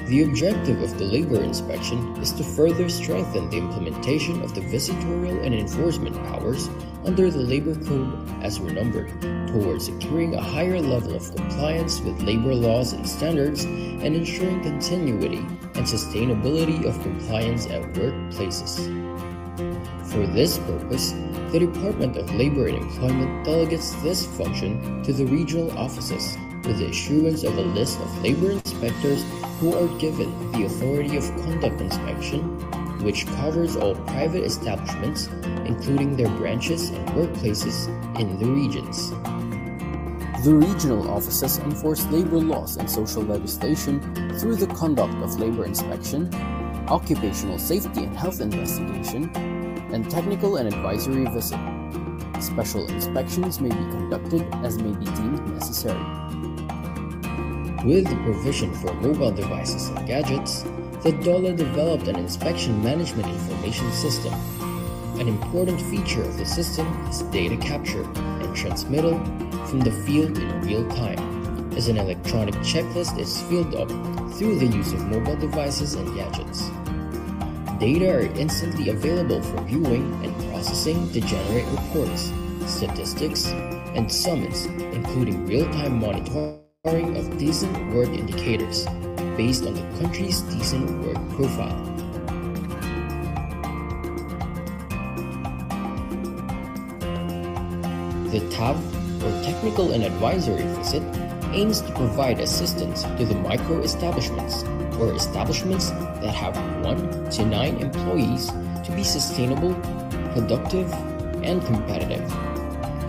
The objective of the labor inspection is to further strengthen the implementation of the visitorial and enforcement powers under the Labor Code as renumbered towards securing a higher level of compliance with labor laws and standards and ensuring continuity and sustainability of compliance at workplaces. For this purpose, the Department of Labor and Employment delegates this function to the regional offices with the issuance of a list of labor inspectors who are given the authority of conduct inspection, which covers all private establishments, including their branches and workplaces in the regions. The regional offices enforce labor laws and social legislation through the conduct of labor inspection, occupational safety and health investigation, and technical and advisory visit. Special inspections may be conducted as may be deemed necessary. With the provision for mobile devices and gadgets, the DOLE developed an inspection management information system. An important feature of the system is data capture and transmittal from the field in real time, as an electronic checklist is filled up through the use of mobile devices and gadgets. Data are instantly available for viewing and processing to generate reports, statistics, and summons, including real-time monitoring of decent work indicators based on the country's decent work profile. The TAV, or Technical and Advisory Visit, aims to provide assistance to the micro-establishments, or establishments that have 1 to 9 employees, to be sustainable, productive, and competitive.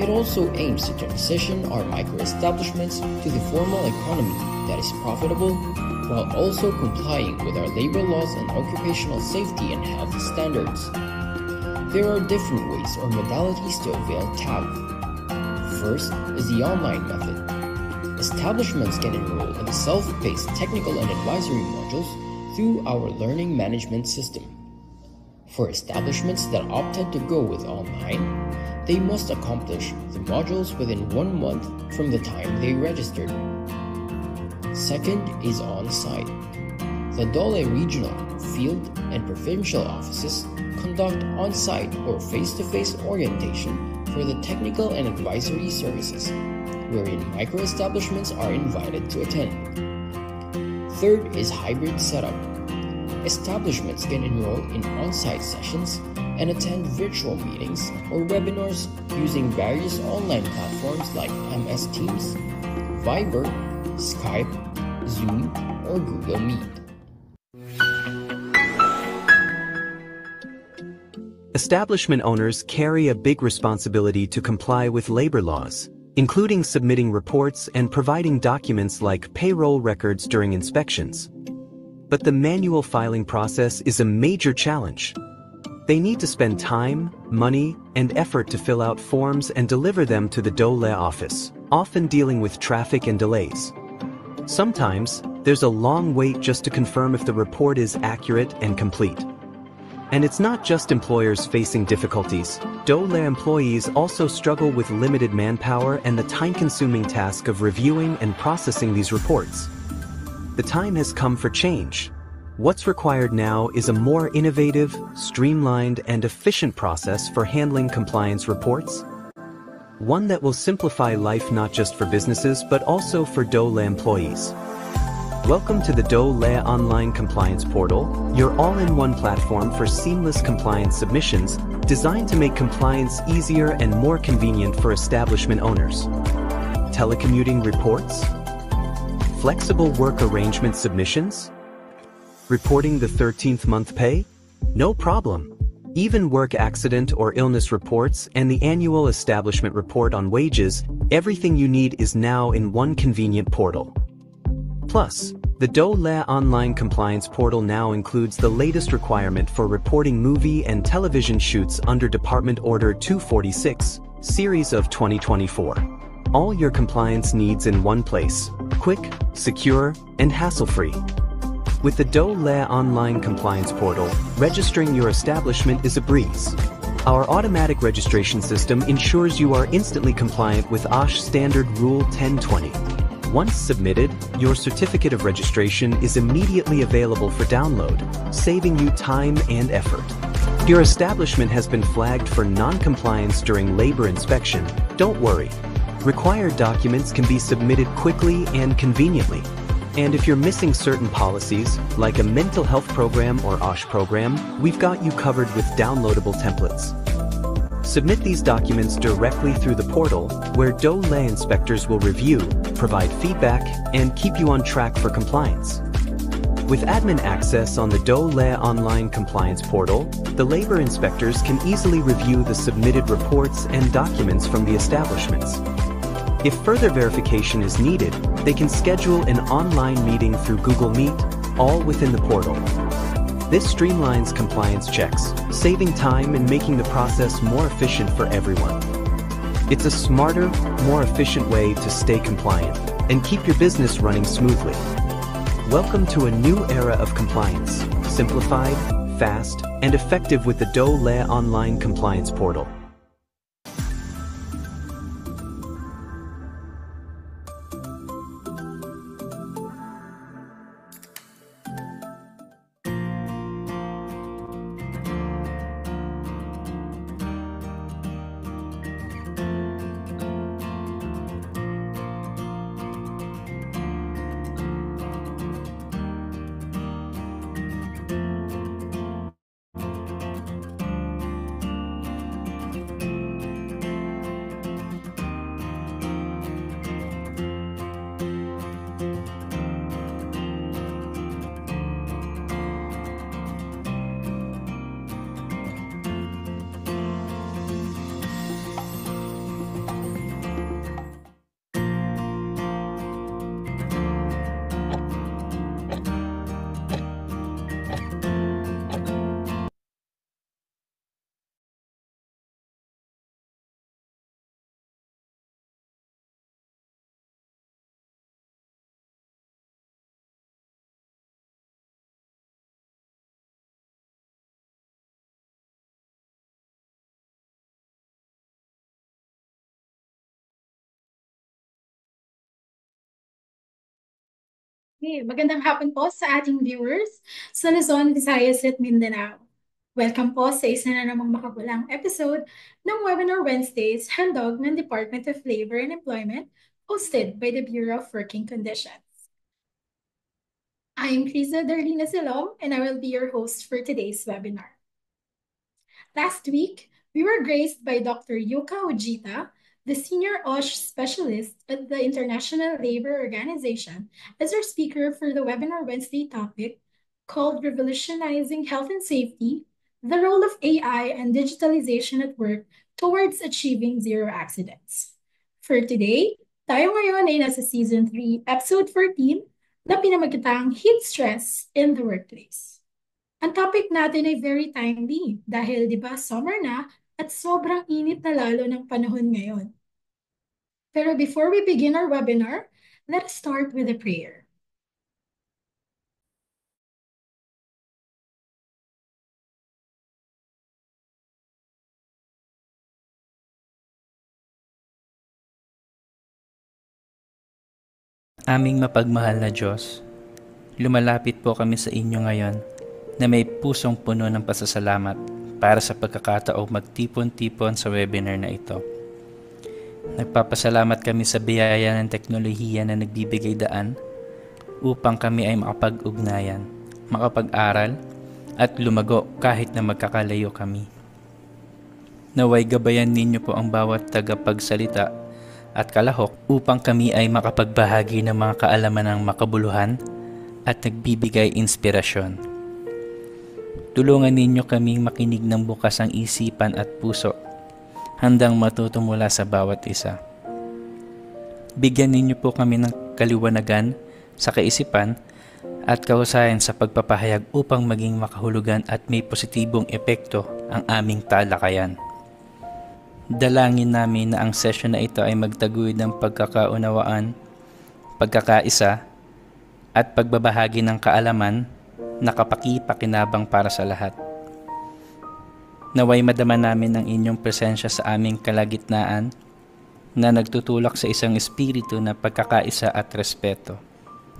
It also aims to transition our micro-establishments to the formal economy that is profitable, while also complying with our labor laws and occupational safety and health standards. There are different ways or modalities to avail TAV. First is the online method. Establishments can enroll in the self-paced technical and advisory modules through our learning management system. For establishments that opted to go with online, they must accomplish the modules within 1 month from the time they registered. Second is on-site. The DOLE regional, field, and provincial offices conduct on-site or face-to-face orientation for the technical and advisory services, wherein micro-establishments are invited to attend. Third is hybrid setup. Establishments can enroll in on-site sessions and attend virtual meetings or webinars using various online platforms like MS Teams, Viber, Skype, Zoom, or Google Meet. Establishment owners carry a big responsibility to comply with labor laws, including submitting reports and providing documents like payroll records during inspections. But the manual filing process is a major challenge. They need to spend time, money, and effort to fill out forms and deliver them to the DOLE office, often dealing with traffic and delays. Sometimes, there's a long wait just to confirm if the report is accurate and complete. And it's not just employers facing difficulties. DOLE employees also struggle with limited manpower and the time-consuming task of reviewing and processing these reports. The time has come for change. What's required now is a more innovative, streamlined, and efficient process for handling compliance reports. One that will simplify life not just for businesses but also for DOLE employees. Welcome to the DOLE Online Compliance Portal, your all-in-one platform for seamless compliance submissions, designed to make compliance easier and more convenient for establishment owners. Telecommuting reports? Flexible work arrangement submissions? Reporting the 13th month pay? No problem. Even work accident or illness reports and the annual establishment report on wages, everything you need is now in one convenient portal. Plus, the DOLE Online Compliance Portal now includes the latest requirement for reporting movie and television shoots under Department Order 246, Series of 2024. All your compliance needs in one place, quick, secure, and hassle-free. With the DOLE Online Compliance Portal, registering your establishment is a breeze. Our automatic registration system ensures you are instantly compliant with OSH Standard Rule 1020. Once submitted, your certificate of registration is immediately available for download, saving you time and effort. If your establishment has been flagged for non-compliance during labor inspection, don't worry. Required documents can be submitted quickly and conveniently. And if you're missing certain policies, like a mental health program or OSH program, we've got you covered with downloadable templates. Submit these documents directly through the portal, where DOLE inspectors will review, provide feedback, and keep you on track for compliance. With admin access on the DOLE online compliance portal, the labor inspectors can easily review the submitted reports and documents from the establishments. If further verification is needed, they can schedule an online meeting through Google Meet, all within the portal. This streamlines compliance checks, saving time and making the process more efficient for everyone. It's a smarter, more efficient way to stay compliant and keep your business running smoothly. Welcome to a new era of compliance, simplified, fast, and effective with the DOLE online compliance portal. Hey, magandang hapon po sa ating viewers sa Luzon, Visayas at Mindanao. Welcome po sa isa na namang makabulang episode ng Webinar Wednesdays handog ng Department of Labor and Employment hosted by the Bureau of Working Conditions. I am Criza Darlina Silom and I will be your host for today's webinar. Last week, we were graced by Dr. Yuka Ujita, the Senior OSH Specialist at the International Labor Organization, as our speaker for the Webinar Wednesday topic called Revolutionizing Health and Safety, the Role of AI and Digitalization at Work Towards Achieving Zero Accidents. For today, tayo ngayon ay nasa Season 3, Episode 14, na pinamagatang Heat Stress in the Workplace. Ang topic natin ay very timely dahil 'di ba summer na at sobrang init na lalo ng panahon ngayon. Pero before we begin our webinar, let's start with a prayer. Aming mapagmahal na Diyos, lumalapit po kami sa inyo ngayon na may pusong puno ng pasasalamat para sa pagkakataong magtipon-tipon sa webinar na ito. Nagpapasalamat kami sa biyaya ng teknolohiya na nagbibigay daan upang kami ay makapag-ugnayan, makapag-aral at lumago kahit na magkakalayo kami. Naway gabayan ninyo po ang bawat tagapagsalita at kalahok upang kami ay makapagbahagi ng mga kaalaman ng makabuluhan at nagbibigay inspirasyon. Tulungan ninyo kaming makinig ng bukas ang isipan at puso, handang matuto mula sa bawat isa. Bigyan ninyo po kami ng kaliwanagan sa kaisipan at kahusayan sa pagpapahayag upang maging makahulugan at may positibong epekto ang aming talakayan. Dalangin namin na ang session na ito ay magtaguyod ng pagkakaunawaan, pagkakaisa, at pagbabahagi ng kaalaman na kapaki-pakinabang para sa lahat. Naway madama namin ang inyong presensya sa aming kalagitnaan, na nagtutulak sa isang espiritu na pagkakaisa at respeto.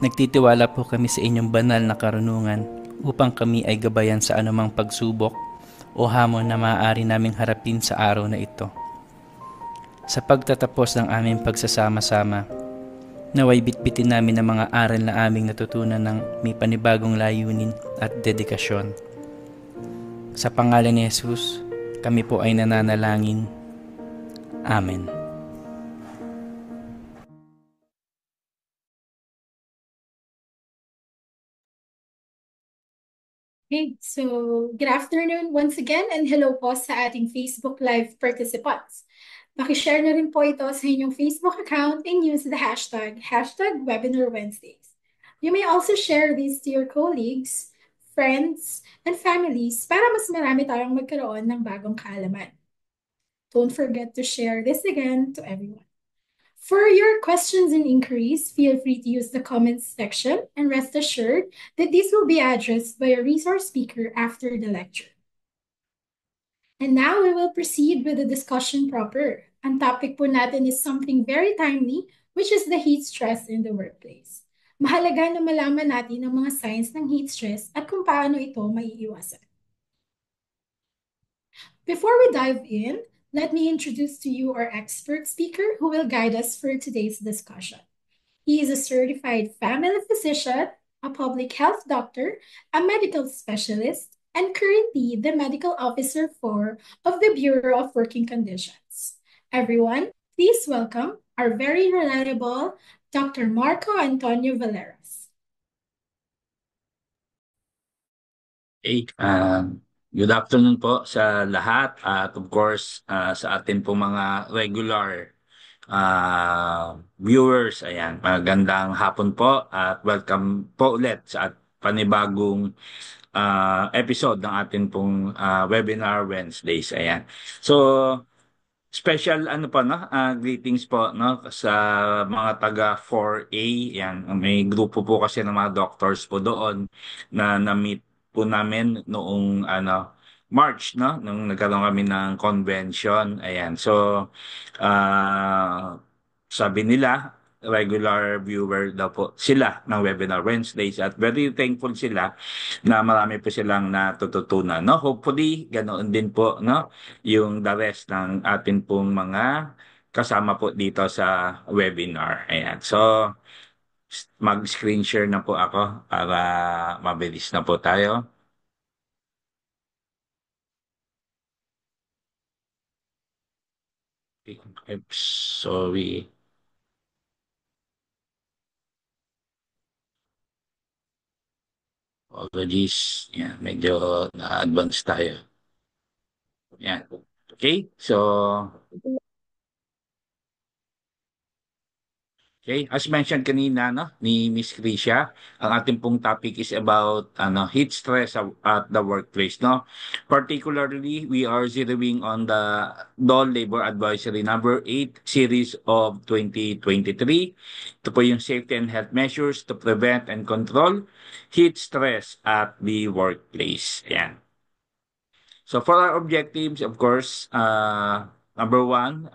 Nagtitiwala po kami sa inyong banal na karunungan upang kami ay gabayan sa anumang pagsubok o hamon na maaari naming harapin sa araw na ito. Sa pagtatapos ng aming pagsasama-sama, naway bitbitin namin ang mga aral na aming natutunan ng may panibagong layunin at dedikasyon. Sa pangalan ni Jesus, kami po ay nananalangin. Amen. Okay, so good afternoon once again and hello po sa ating Facebook Live participants. Pakishare na rin po ito sa inyong Facebook account and use the hashtag Webinar Wednesdays. You may also share this to your colleagues, friends, and families para mas marami tayong magkaroon ng bagong kaalaman. Don't forget to share this again to everyone. For your questions and inquiries, feel free to use the comments section and rest assured that these will be addressed by a resource speaker after the lecture. And now we will proceed with the discussion proper. Ang topic po natin is something very timely, which is the heat stress in the workplace. Mahalaga na malaman natin ang mga signs ng heat stress at kung paano ito maiiwasan. Before we dive in, let me introduce to you our expert speaker who will guide us for today's discussion. He is a certified family physician, a public health doctor, a medical specialist, and currently the medical officer of the Bureau of Working Conditions. Everyone, please welcome our very reliable Dr. Marco Antonio Valeras. Hey, good afternoon po sa lahat at of course sa atin po mga regular viewers. Ayan, magandang hapon po at welcome po ulit sa panibagong episode ng atin pong Webinar Wednesdays. Ayan. So, special greetings po sa mga taga 4A. Yan, may grupo po kasi ng mga doctors po doon na na-meet po namin noong March nung nagkaroon kami ng convention. Ayan. So sabi nila regular viewer daw po sila ng Webinar Wednesdays at very thankful sila na marami po silang natututunan. Hopefully, ganoon din po yung the rest ng atin pong mga kasama po dito sa webinar. Ayan. So, mag-screen share na po ako para mabilis na po tayo. Oops, sorry. Apologies. Yan, medyo na-advance tayo. Yan. Okay, so okay, as mentioned kanina ni Miss Krisha, ang ating pong topic is about heat stress at the workplace, Particularly, we are zeroing on the DOL Labor Advisory number 8 series of 2023. Ito po yung safety and health measures to prevent and control heat stress at the workplace. Ayan. So for our objectives, of course, number one,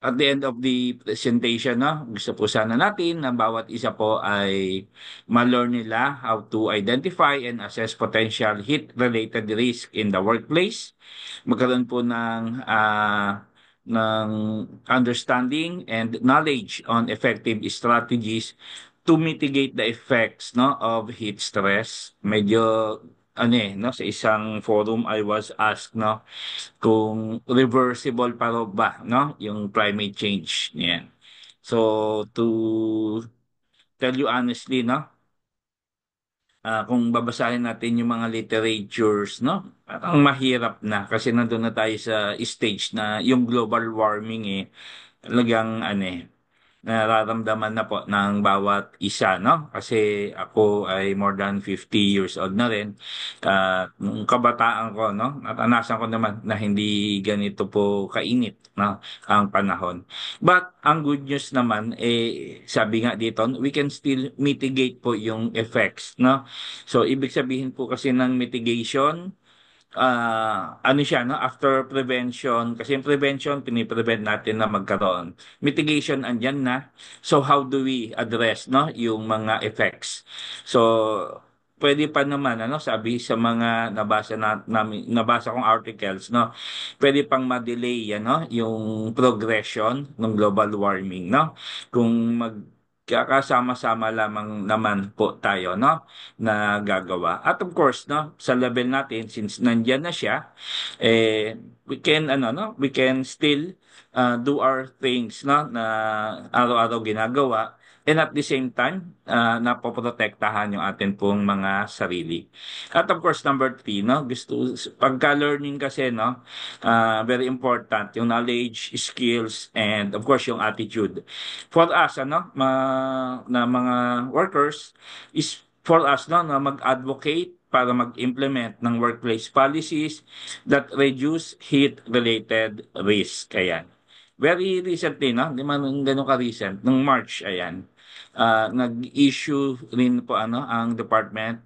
at the end of the presentation, gusto po sana natin na bawat isa po ay ma-learn nila how to identify and assess potential heat-related risk in the workplace. Magkaroon po ng understanding and knowledge on effective strategies to mitigate the effects of heat stress. Medyo sa isang forum I was asked kung reversible pa rin ba yung climate change niyan. So to tell you honestly kung babasahin natin yung mga literatures parang mahirap na kasi nandun na tayo sa stage na yung global warming talagang nararamdaman na po ng bawat isa, Kasi ako ay more than 50 years old na rin. Nung kabataan ko, naranasan ko naman na hindi ganito po kainit, ang panahon. But ang good news naman, sabi nga dito, we can still mitigate po yung effects, So, ibig sabihin po kasi ng mitigation, ano siya, no? After prevention, kasi yung prevention, piniprevent natin na magkaroon. Mitigation, andyan na. So, how do we address, no? Yung mga effects. So, pwede pa naman, ano, sabi sa mga nabasa kong articles, no? Pwede pang ma-delay, ano, yung progression ng global warming, no? Kung magkakasama-sama lamang naman po tayo, no? Na gagawa. At of course, no, sa level natin, since nandyan na siya, we can, ano, no, we can still do our things, no, na araw-araw ginagawa. And at the same time, napoprotektahan yung atin pong mga sarili. At of course, number three, no, pagka-learning kasi, no, very important, yung knowledge, skills, and of course, yung attitude. For us, ano, na mga workers, is for us, no, na mag-advocate para mag-implement ng workplace policies that reduce heat-related risk. Ayan. Very recently, no? Di man ganun ka-recent, nung March, ayan, nag-issue rin po ano ang Department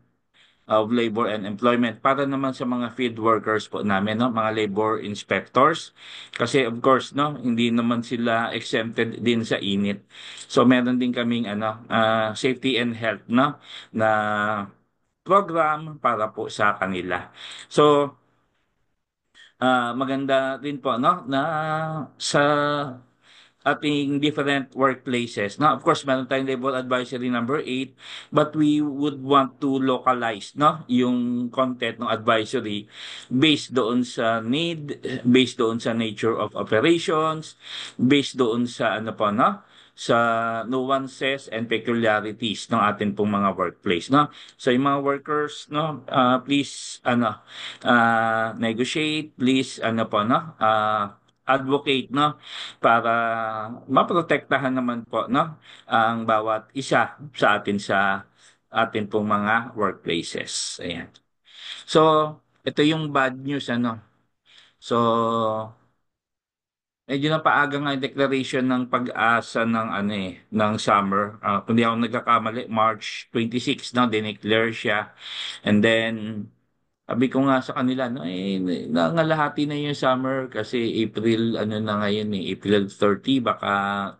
of Labor and Employment para naman sa mga field workers po namin, no? Mga labor inspectors. Kasi of course, no, hindi naman sila exempted din sa init. So meron din kaming ano, safety and health, no, na program para po sa kanila. So maganda din po, no, na sa ating different workplaces. Now, of course, meron tayong labor advisory number 8, but we would want to localize, no, yung content ng advisory based doon sa need, based doon sa nature of operations, based doon sa ano po, no, sa nuances and peculiarities ng atin pong mga workplace, no. So yung mga workers, no, please ano, negotiate, please ano po, no, advocate, no, para maprotektahan naman po, no, ang bawat isa sa atin pong mga workplaces. Ayan. So ito yung bad news, ano. So medyo napaaga nga yung declaration ng pag-asa ng ano ng summer. Kung di ako nagkakamali, March 26 na dineclare siya. And then sabi ko nga sa kanila, no, nangalahati na yung summer kasi April, ano na ngayon April 30, baka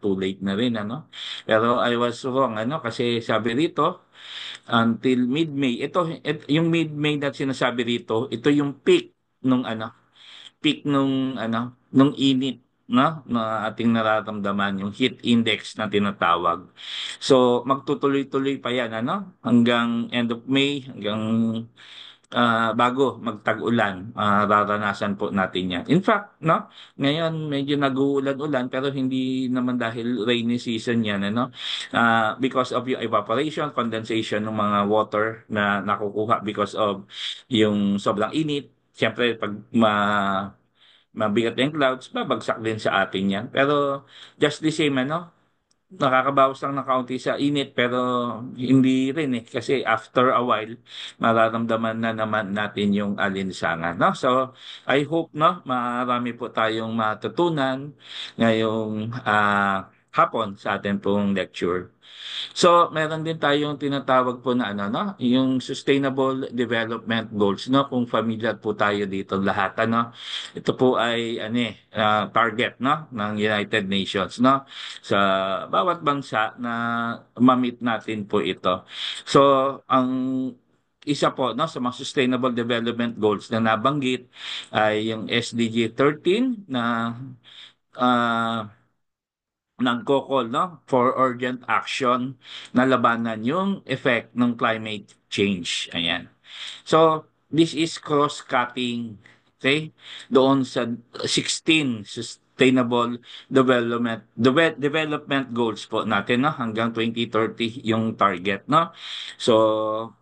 too late na rin, ano. Pero I was wrong, ano, kasi sabi rito, until mid-May, yung mid-May na sinasabi rito, ito yung peak nung, ano, nung init, no, na ating nararamdaman, yung heat index na tinatawag. So, magtutuloy-tuloy pa yan, ano, hanggang end of May, hanggang bago magtag-ulan, raranasan po natin yan. In fact, no, ngayon medyo nag-uulan-ulan pero hindi naman dahil rainy season yan, ano? Because of yung evaporation, condensation ng mga water na nakukuha because of yung sobrang init. Siyempre, pag mabigat yung clouds, babagsak din sa atin yan. Pero just the same, ano, nakakabawas lang ng kaunti sa init pero hindi rin kasi after a while mararamdaman na naman natin yung alinsangan, no? So I hope, no, marami po tayong matutunan ngayong hapon sa ating pong lecture. So, meron din tayong tinatawag po na ano, no? Yung Sustainable Development Goals, no? Kung familiar po tayo dito lahat, ano? Ito po ay target, no, ng United Nations, no? Sa bawat bansa na ma-meet natin po ito. So, ang isa po, no, sa mga Sustainable Development Goals na nabanggit ay yung SDG 13 na ah nagko-call, no, for urgent action na labanan yung effect ng climate change. Ayan. So, this is cross-cutting, okay, doon sa 16 sustainable development goals po natin, no, hanggang 2030 yung target, no. So,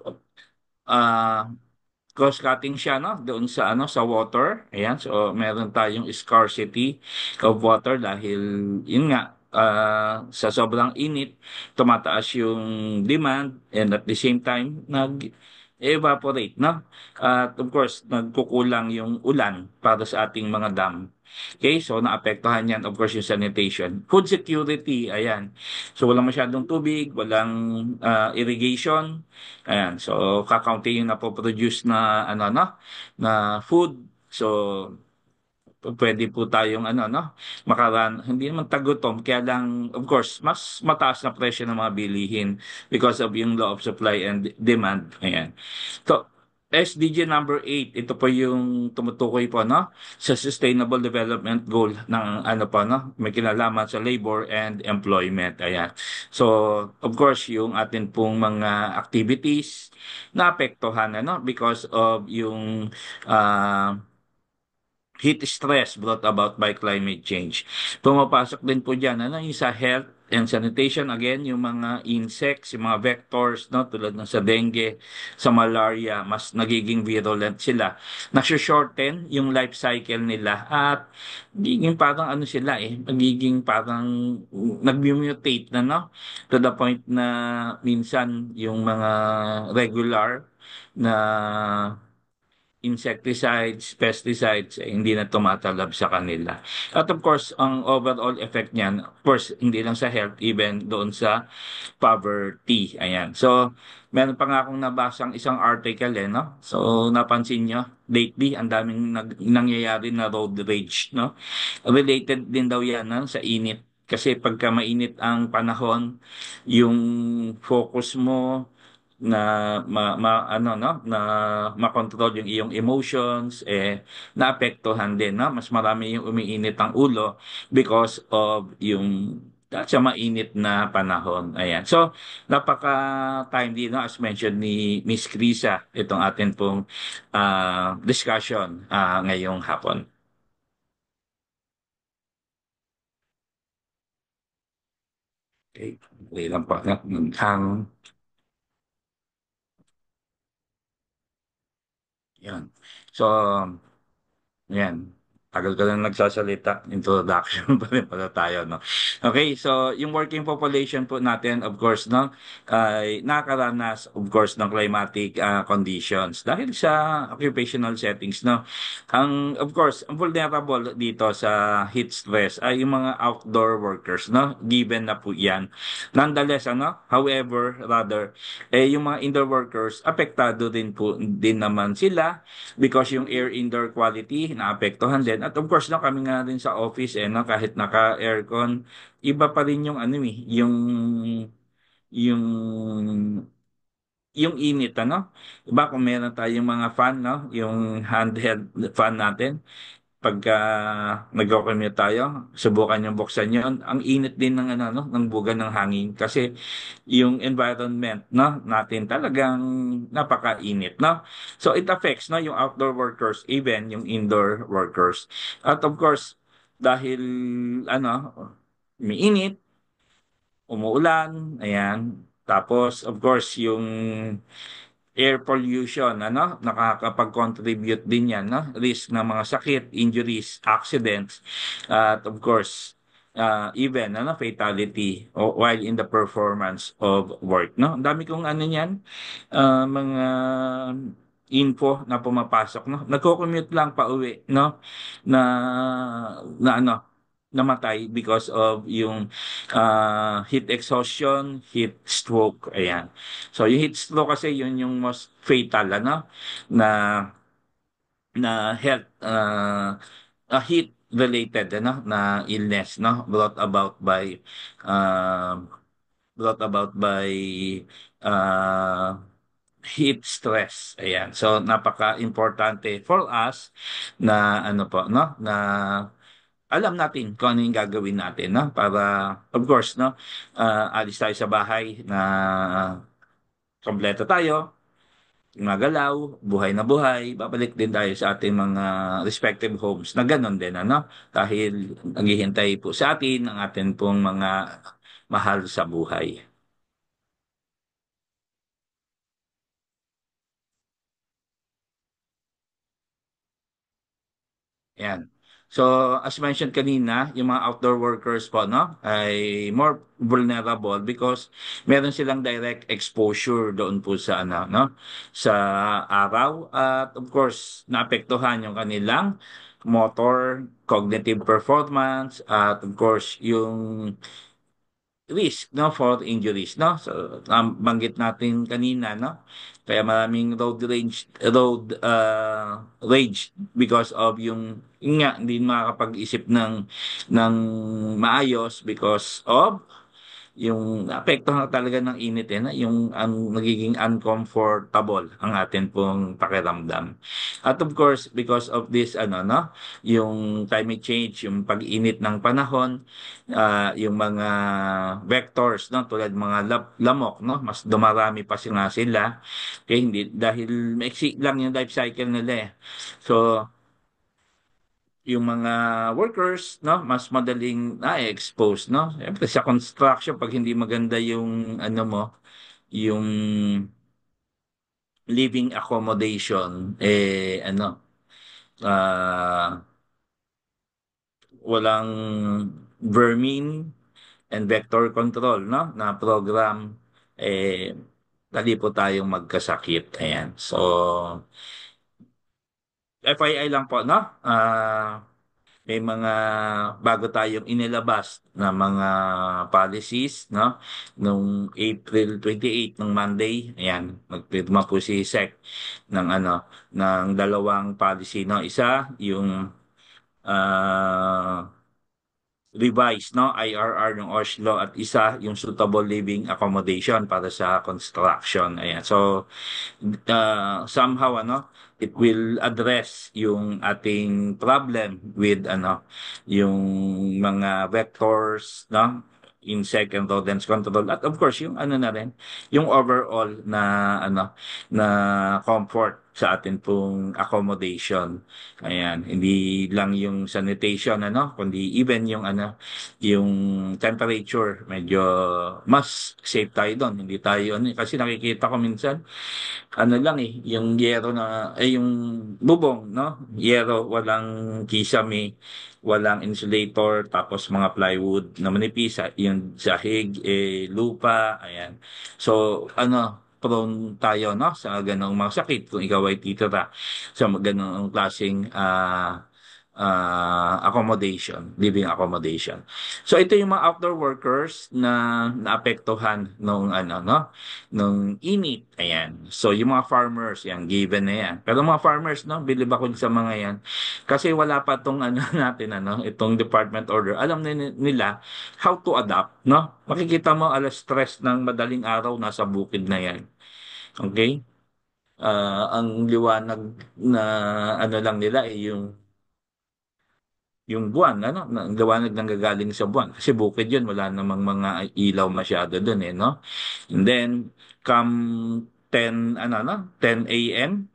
uh, cross-cutting siya, no, doon sa ano, sa water. Ayan, so meron tayong scarcity of water dahil yun nga, sa sobrang init tumataas yung demand, and at the same time evaporate, no? At of course, nagkukulang yung ulan para sa ating mga dam. Okay, so naapektuhan yan, of course, yung sanitation. Food security, ayan. So walang masyadong tubig, walang irrigation. Ayan, so kakaunti yung napoproduce na ano no, na food. So pwede po tayong ano no, hindi naman tagutom, kaya lang of course mas mataas na presyo ng mga bilihin because of yung law of supply and demand. Ayan. So SDG number 8, ito po yung tumutukoy po no sa Sustainable Development Goal ng ano pa no, may kinalaman sa labor and employment. Ayan. So of course yung atin pong mga activities naapektuhan ano because of yung uh, heat stress brought about by climate change. Pumapasok din po dyan, ano, yung sa health and sanitation, again, yung mga insects, yung mga vectors, no, tulad ng sa dengue, sa malaria, mas nagiging virulent sila. Nasa-shorten yung life cycle nila at magiging parang ano sila magiging parang nag-mutate na, no, to the point na minsan yung mga regular na insecticides, pesticides, hindi na tumatalab sa kanila. At of course, ang overall effect niyan, of course, hindi lang sa health, even doon sa poverty. Ayan. So, meron pa nga akong nabasang isang article no? So, napansin nyo, lately, ang daming nangyayari na road rage, no? Related din daw yan no? Sa init. Kasi pagka mainit ang panahon, yung focus mo na ano no na makontrol yung iyong emotions naapektuhan din no mas marami yung umiinit ang ulo because of yung sa mainit na panahon. Ayan. So, napaka-timely, no, as mentioned ni Miss Krisa, itong atin pong discussion ngayong hapon. Okay. Wait lang po. Yan. So, yan. Tagal ka lang nagsasalita. Introduction pa rin pala tayo, no? Okay, so yung working population po natin, of course, no, ay nakakaranas, of course, ng climatic conditions dahil sa occupational settings, no. Of course, ang vulnerable dito sa heat stress ay yung mga outdoor workers, no? Given na po yan. Nonetheless, however, rather, yung mga indoor workers, apektado din naman sila because yung air indoor quality naapektuhan din at of course no kami nga rin sa office no kahit naka-aircon iba pa rin yung ano yung yung init iba kung meron tayong mga fan no yung handheld fan natin pagka nagko-commute tayo, subukan yung buksan yun. Ang init din ng ano no, ng buga ng hangin kasi yung environment no natin talagang napakainit no. So it affects no yung outdoor workers, even yung indoor workers. At of course, dahil ano, umiinit, umuulan, ayan. Tapos of course yung air pollution, nakakapag-contribute din yan, risk ng mga sakit, injuries, accidents, at of course, even, fatality while in the performance of work, no? Ang dami kong ano niyan, mga info na pumapasok, no? Nagko-commute lang pa uwi, no? Na, namatay because of yung heat exhaustion, heat stroke, ayan. So yung heat stroke kasi yun yung most fatal na health heat related na illness brought about by uh, uh, heat stress. Ayan. So napaka-importante for us na ano po na alam natin kung ano yung gagawin natin para of course alis tayo sa bahay na kompleto tayo, magalaw, buhay na buhay, babalik din tayo sa ating mga respective homes na gano'n din, dahil naghihintay po sa atin ang ating pong mga mahal sa buhay. Yan. So, as mentioned kanina, yung mga outdoor workers po, no, ay more vulnerable because meron silang direct exposure doon po sa ano, no, sa araw at of course, naapektuhan yung kanilang motor, cognitive performance at of course, yung risk no for injuries no so banggit natin kanina no kaya maraming road rage because of yung nga hindi makakapag-isip ng maayos because of yung apekto talaga ng init na yung ang nagiging uncomfortable ang atin pong pakiramdam. At of course, because of this ano no, yung climate change, yung pag-init ng panahon, yung mga vectors no tulad mga lamok no, mas dumarami pa sila. Kaya hindi dahil maiksi lang yung life cycle nila eh. So yung mga workers, no, mas madaling na-expose, no? Siyempre sa construction, pag hindi maganda yung, ano mo, yung living accommodation, ah, walang vermin and vector control, no, na program, dali po tayong magkasakit. Ayan. So, FYI lang po, no? May mga bago tayong inilabas na mga policies no nung April 28 ng Monday ayan nagpirma po si SEC ng ano ng dalawang policy no isa yung ah, revised no IRR ng Oslo at isa yung suitable living accommodation para sa construction ayan so somehow ano it will address yung ating problem with ano yung mga vectors no insect and rodents control at of course yung ano na rin yung overall na ano na comfort sa atin pong accommodation ayan hindi lang yung sanitation ano kundi even yung ano yung temperature medyo mas safe tayo doon hindi tayo ano kasi nakikita ko minsan ano lang eh, yung yero na, yung bubong, no? Yero, walang kisame, walang insulator, tapos mga plywood na manipis, yung sahig, lupa, ayan. So, ano, prone tayo, no? Sa ganong mga sakit kung ikaw ay titira sa ganong klaseng accommodation, living accommodation. So ito yung mga outdoor workers na naapektuhan nung ano no, nung init. Ayan. So yung mga farmers, yan given na yan. Pero mga farmers no, bilib ako sa mga yan kasi wala pa tong ano natin ano, itong department order. Alam na nila how to adapt, no? Makikita mo alas stress ng madaling araw nasa bukid na yan. Okay? Ang liwanag na ano lang nila yung buwan, ano, ang liwanag nang gagaling sa buwan. Kasi bukid yun, wala namang mga ilaw masyado dun eh, no? And then, come 10, ano, no? 10 a.m.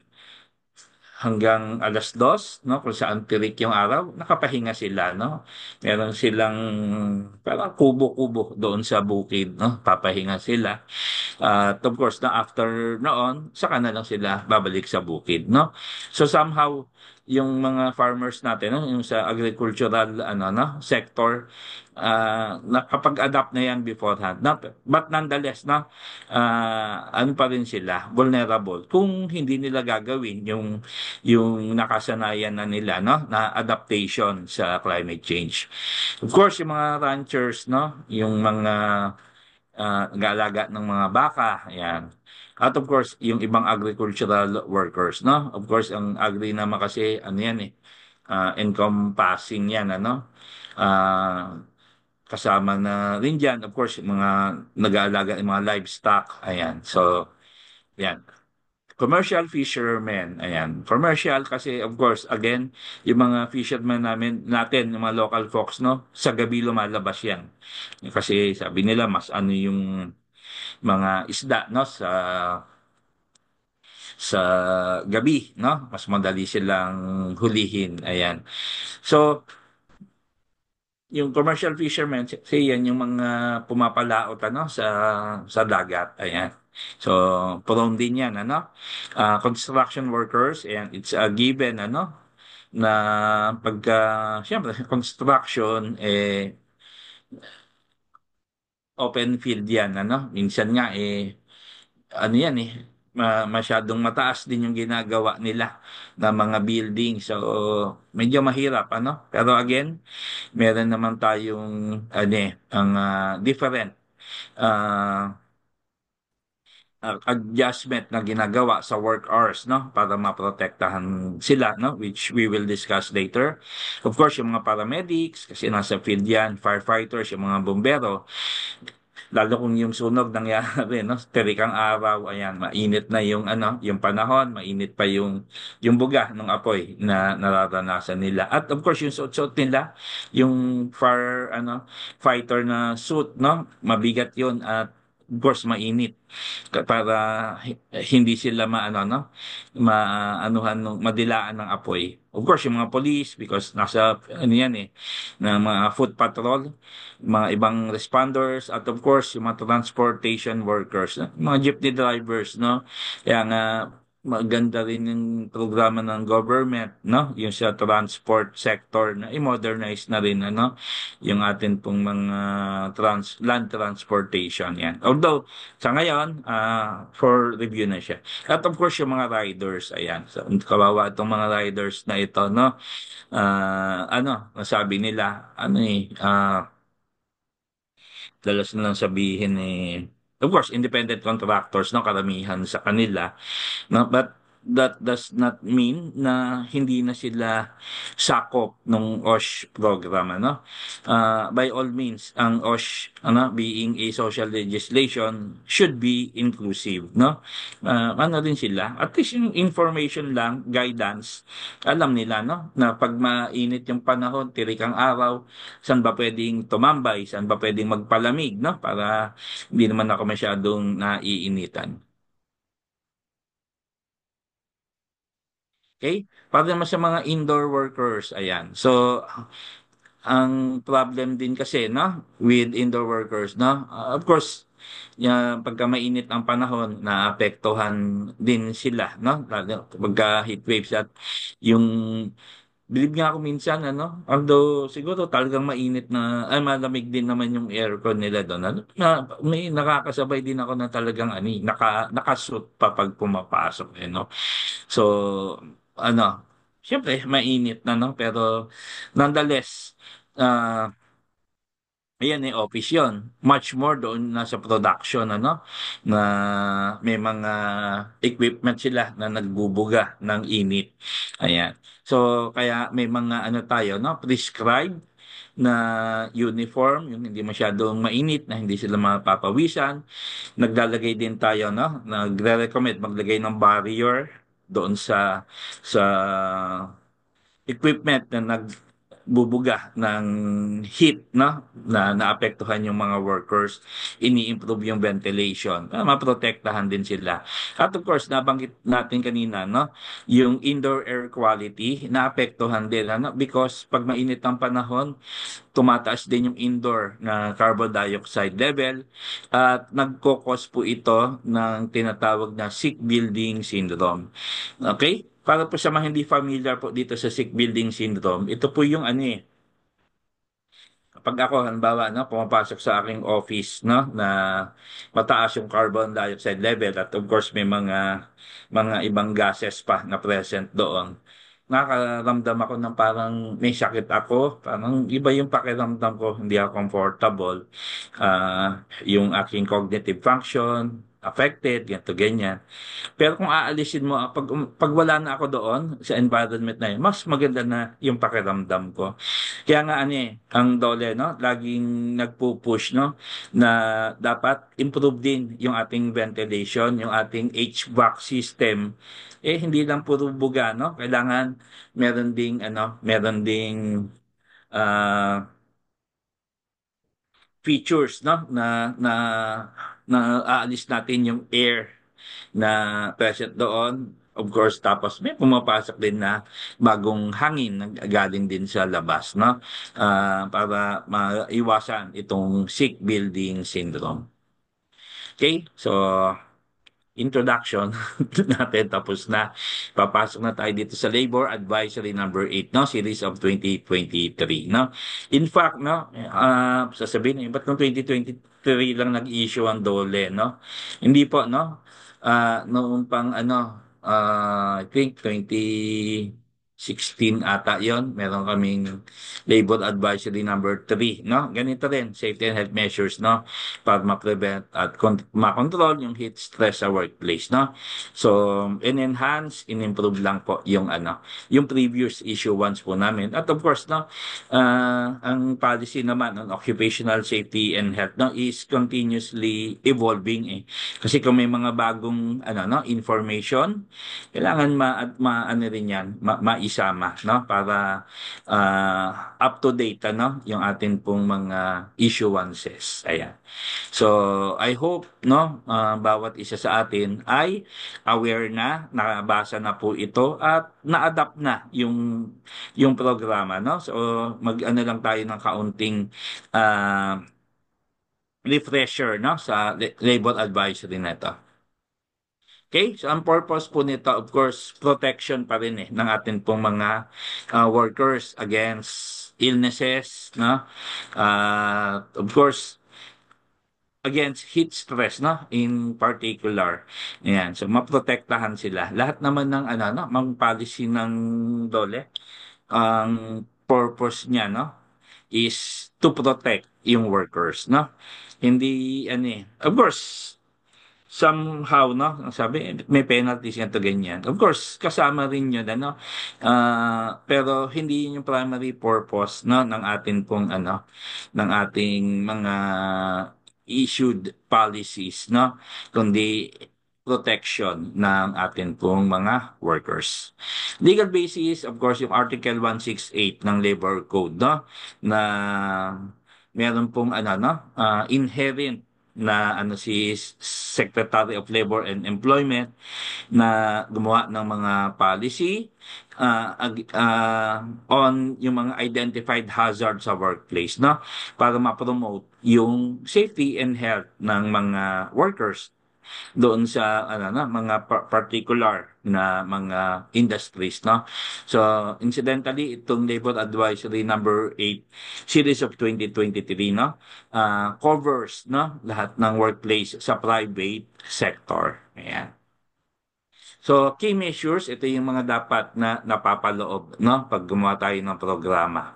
hanggang alas 2, no? Kung saan tirik yung araw, nakapahinga sila, no? Meron silang parang kubo-kubo doon sa bukid, no? Papahinga sila. At of course, na after noon, saka na lang sila babalik sa bukid, no? So somehow, yung mga farmers natin, no, yung sa agricultural ano no, sector, nakapag-adapt na yan beforehand. But nonetheless, no, ano pa rin sila, vulnerable. Kung hindi nila gagawin yung nakasanayan na nila, no, na adaptation sa climate change. Of course, yung mga ranchers, no, yung mga nag-aalaga ng mga baka, yan. At of course, yung ibang agricultural workers, no? Of course, ang agri naman kasi, ano yan eh, encompassing yan, ano? Ah, kasama na rin dyan, of course, yung mga nag-aalaga ng mga livestock, ayan. So, yan. Commercial fishermen, ayan. Commercial kasi, of course, again, yung mga fishermen natin, yung mga local folks, no? Sa gabi lumalabas yan. Kasi sabi nila, mas ano yung mga isda no sa gabi no mas madali silang hulihin ayan so yung commercial fishermen kasi yan yung mga pumapalaot ano sa dagat ayan so prone din yan ano construction workers and it's a given ano na pagka, siyempre, construction, open field yan, ano? Minsan nga, ano yan masyadong mataas din yung ginagawa nila na mga building. So, medyo mahirap, ano? Pero again, meron naman tayong, ang different uh, adjustment na ginagawa sa work hours, no, para maprotektahan sila, no, which we will discuss later. Of course, yung mga paramedics kasi nasa field yan, firefighters, yung mga bombero, lalo kung yung sunog nangyari, no, terikang araw, ayan, mainit na yung yung panahon, mainit pa yung buga ng apoy na nararanasan nila. At of course, yung suot-suot nila, yung fighter na suit, no, mabigat yun at of course mainit para hindi sila maanuhan madilaan ng apoy. Of course, yung mga police because nasa yan na mga foot patrol, mga ibang responders at of course yung mga transportation workers, no? Mga jeepney drivers, no? Kaya nga maganda rin yung programa ng government, no? Yung sa transport sector na i-modernize na rin yung atin pong mga land transportation yan. Although sa ngayon, for review na siya. At of course, yung mga riders, ayan. So, kawawa itong mga riders na ito, no? Nasabi nila, dalas na lang sabihin of course, independent contractors, no? Karamihan sa kanila, no? But that does not mean na hindi na sila sakop ng OSH program, ano? By all means, ang OSH, being a social legislation, should be inclusive, no? Din sila, at least yung information lang, guidance, alam nila, no? Na pag mainit yung panahon, tirik ang araw, saan ba pwedeng tumambay, saan ba pwedeng magpalamig, no? Para hindi naman ako masyadong naiinitan. Okay? Para naman sa mga indoor workers, ayan. So, ang problem din kasi, no, with indoor workers, no, of course, pagka mainit ang panahon, naapektuhan din sila, no, lalo pagka heat waves at yung bilib nga ako minsan, although siguro talagang mainit malamig din naman yung aircon nila doon. May nakakasabay din ako na talagang nakasuit pa pag pumapasok, no. So, syempre mainit na, no, pero nonetheless, ah ayan office yon. Much more doon nasa production, na may mga equipment sila na nagbubuga ng init. Ayan. So, kaya may mga tayo, no, prescribed na uniform, yung hindi masyadong mainit, na hindi sila mapapawisan. Naglalagay din tayo, no, nagre-recommend maglagay ng barrier doon sa equipment na nagbubuga ng heat, na naapektuhan yung mga workers, ini-improve yung ventilation, maprotektahan din sila. At of course, nabanggit natin kanina, no, yung indoor air quality naapektuhan din, because pag mainit ang panahon, tumataas din yung indoor na carbon dioxide level at nagkokos po ito ng tinatawag na sick building syndrome. Okay? Para po sa mga hindi familiar po dito sa sick building syndrome, ito po yung pag ako halimbawa pumapasok sa aking office, na mataas yung carbon dioxide level at of course may mga ibang gases pa na present doon. Nakakaramdam ako ng parang may sakit ako, parang iba yung pakiramdam ko, hindi ako comfortable. Yung aking cognitive function affected, ganito ganyan. Pero kung aalisin mo, pag wala na ako doon sa environment na yun, mas maganda na yung pakiramdam ko. Kaya nga ang DOLE, no, laging nagpo-push, no, na dapat improve din yung ating ventilation, yung ating HVAC system. Hindi lang puro buga, no? Kailangan meron ding ah, features, no, na aalis natin yung air na present doon. Of course, tapos may pumapasok din na bagong hangin na galing din sa labas, no? Para maiwasan itong sick building syndrome. Okay? So, introduction natin tapos na. Papasok na tayo dito sa Labor Advisory number 8, no? Series of 2023, no? In fact, no, sasabihin niyo, ba't noong 2023 lang nag-issue ang DOLE, no? Hindi po, no? Noong pang I think 2016 ata yon, meron kaming Labor Advisory number 3, no? Ganito rin, safety and health measures, no? Para ma-prevent at makontrol yung heat stress sa workplace, no? So, in-enhance, in-improve lang po yung yung previous issuance po namin. At of course, no, ang policy naman on occupational safety and health, no, is continuously evolving eh. Kasi kung may mga bagong information, kailangan ano rin yan, maisama, no, para up to date yung atin pong mga issuances. Ayan. So, I hope, no, bawat isa sa atin ay aware na, nabasa na po ito at na-adapt na yung programa, no? So, mag-ano lang tayo ng kaunting refresher, no, sa labor advisory na ito. Okay? So, ang purpose po nito, of course, protection pa rin ng atin pong mga workers against illnesses, no? Of course, against heat stress, no, in particular. Ayan, so maprotektahan sila. Lahat naman ng mga policy ng DOLE, ang purpose niya, no, is to protect yung workers, no. Hindi of course, somehow, no, ang sabi, may penalties yan to ganyan. Of course, kasama rin yun, pero hindi yun yung primary purpose, no, ng atin pong, ng ating mga issued policies, no, kundi protection ng atin pong mga workers. Legal basis, of course, yung Article 168 ng Labor Code, no, na meron pong inherent na si Secretary of Labor and Employment na gumawa ng mga policy on yung mga identified hazards sa workplace, no, para ma-promote yung safety and health ng mga workers doon sa mga particular na mga industries, no. So incidentally, itong Labor Advisory number 8 series of 2023, no, covers, no, lahat ng workplace sa private sector. Ayan. So key measures, ito yung mga dapat na napapaloob, no, pag gumawa tayo ng programa.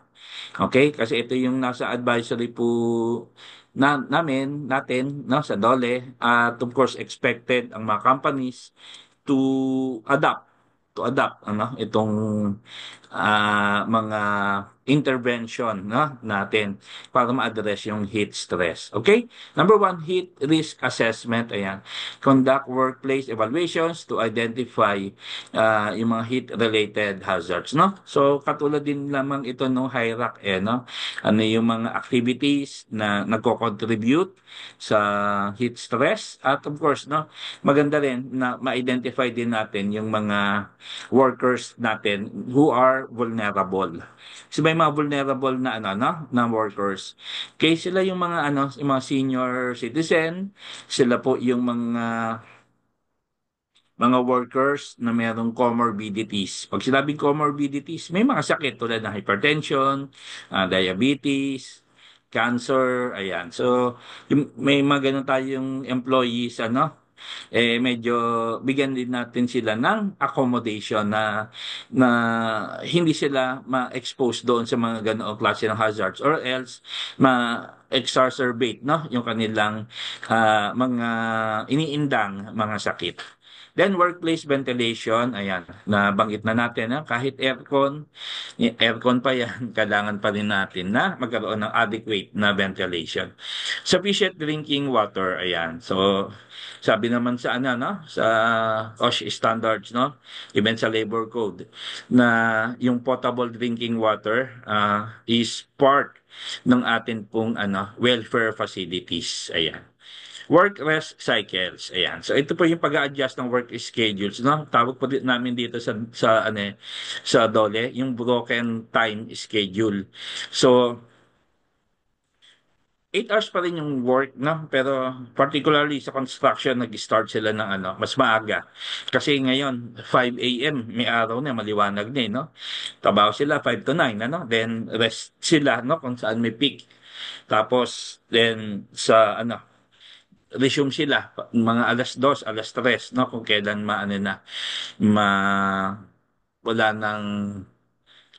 Okay? Kasi ito yung nasa advisory po natin, no, sa DOLE, at of course expected ang mga companies to adapt itong mga intervention, no, natin para ma-address yung heat stress. Okay? Number 1, heat risk assessment. Ayan. Conduct workplace evaluations to identify yung mga heat-related hazards, no? So, katulad din lamang ito no hierarch, no? Ano yung mga activities na nagko-contribute sa heat stress, at of course, no, maganda rin na ma-identify din natin yung mga workers natin who are vulnerable. Kasi may mga vulnerable na na workers. Kaya sila yung mga yung mga senior citizen, sila po yung mga workers na mayroong comorbidities. Pag sinabing comorbidities, may mga sakit tulad ng hypertension, diabetes, cancer, ayan. So, may mga ganun tayong employees, medyo bigyan din natin sila ng accommodation na hindi sila ma-expose doon sa mga ganoong klase ng hazards, or else ma-exacerbate, no, yung kanilang mga iniindang mga sakit. Then workplace ventilation, ayan, nabanggit na natin, kahit aircon pa yan, kailangan pa rin natin na magkaroon ng adequate na ventilation. Sufficient drinking water, ayan. So, sabi naman sa sa OSHA standards, no, even sa labor code, na yung potable drinking water is part ng atin pong welfare facilities. Ayan. Work rest cycles. Ayan. So ito po yung pag-a-adjust ng work schedules, no? Tawag po namin dito sa DOLE, yung broken time schedule. So 8 hours pa rin yung work, no? Pero particularly sa construction, nag-start sila ng mas maaga. Kasi ngayon, 5 a.m., may araw na, maliwanag na, no? Trabaho sila 5 to 9, ano? Then rest sila, no? Kung saan may peak. Tapos, then sa, resume sila, mga alas 2, alas 3, no? Kung kailan ma, wala nang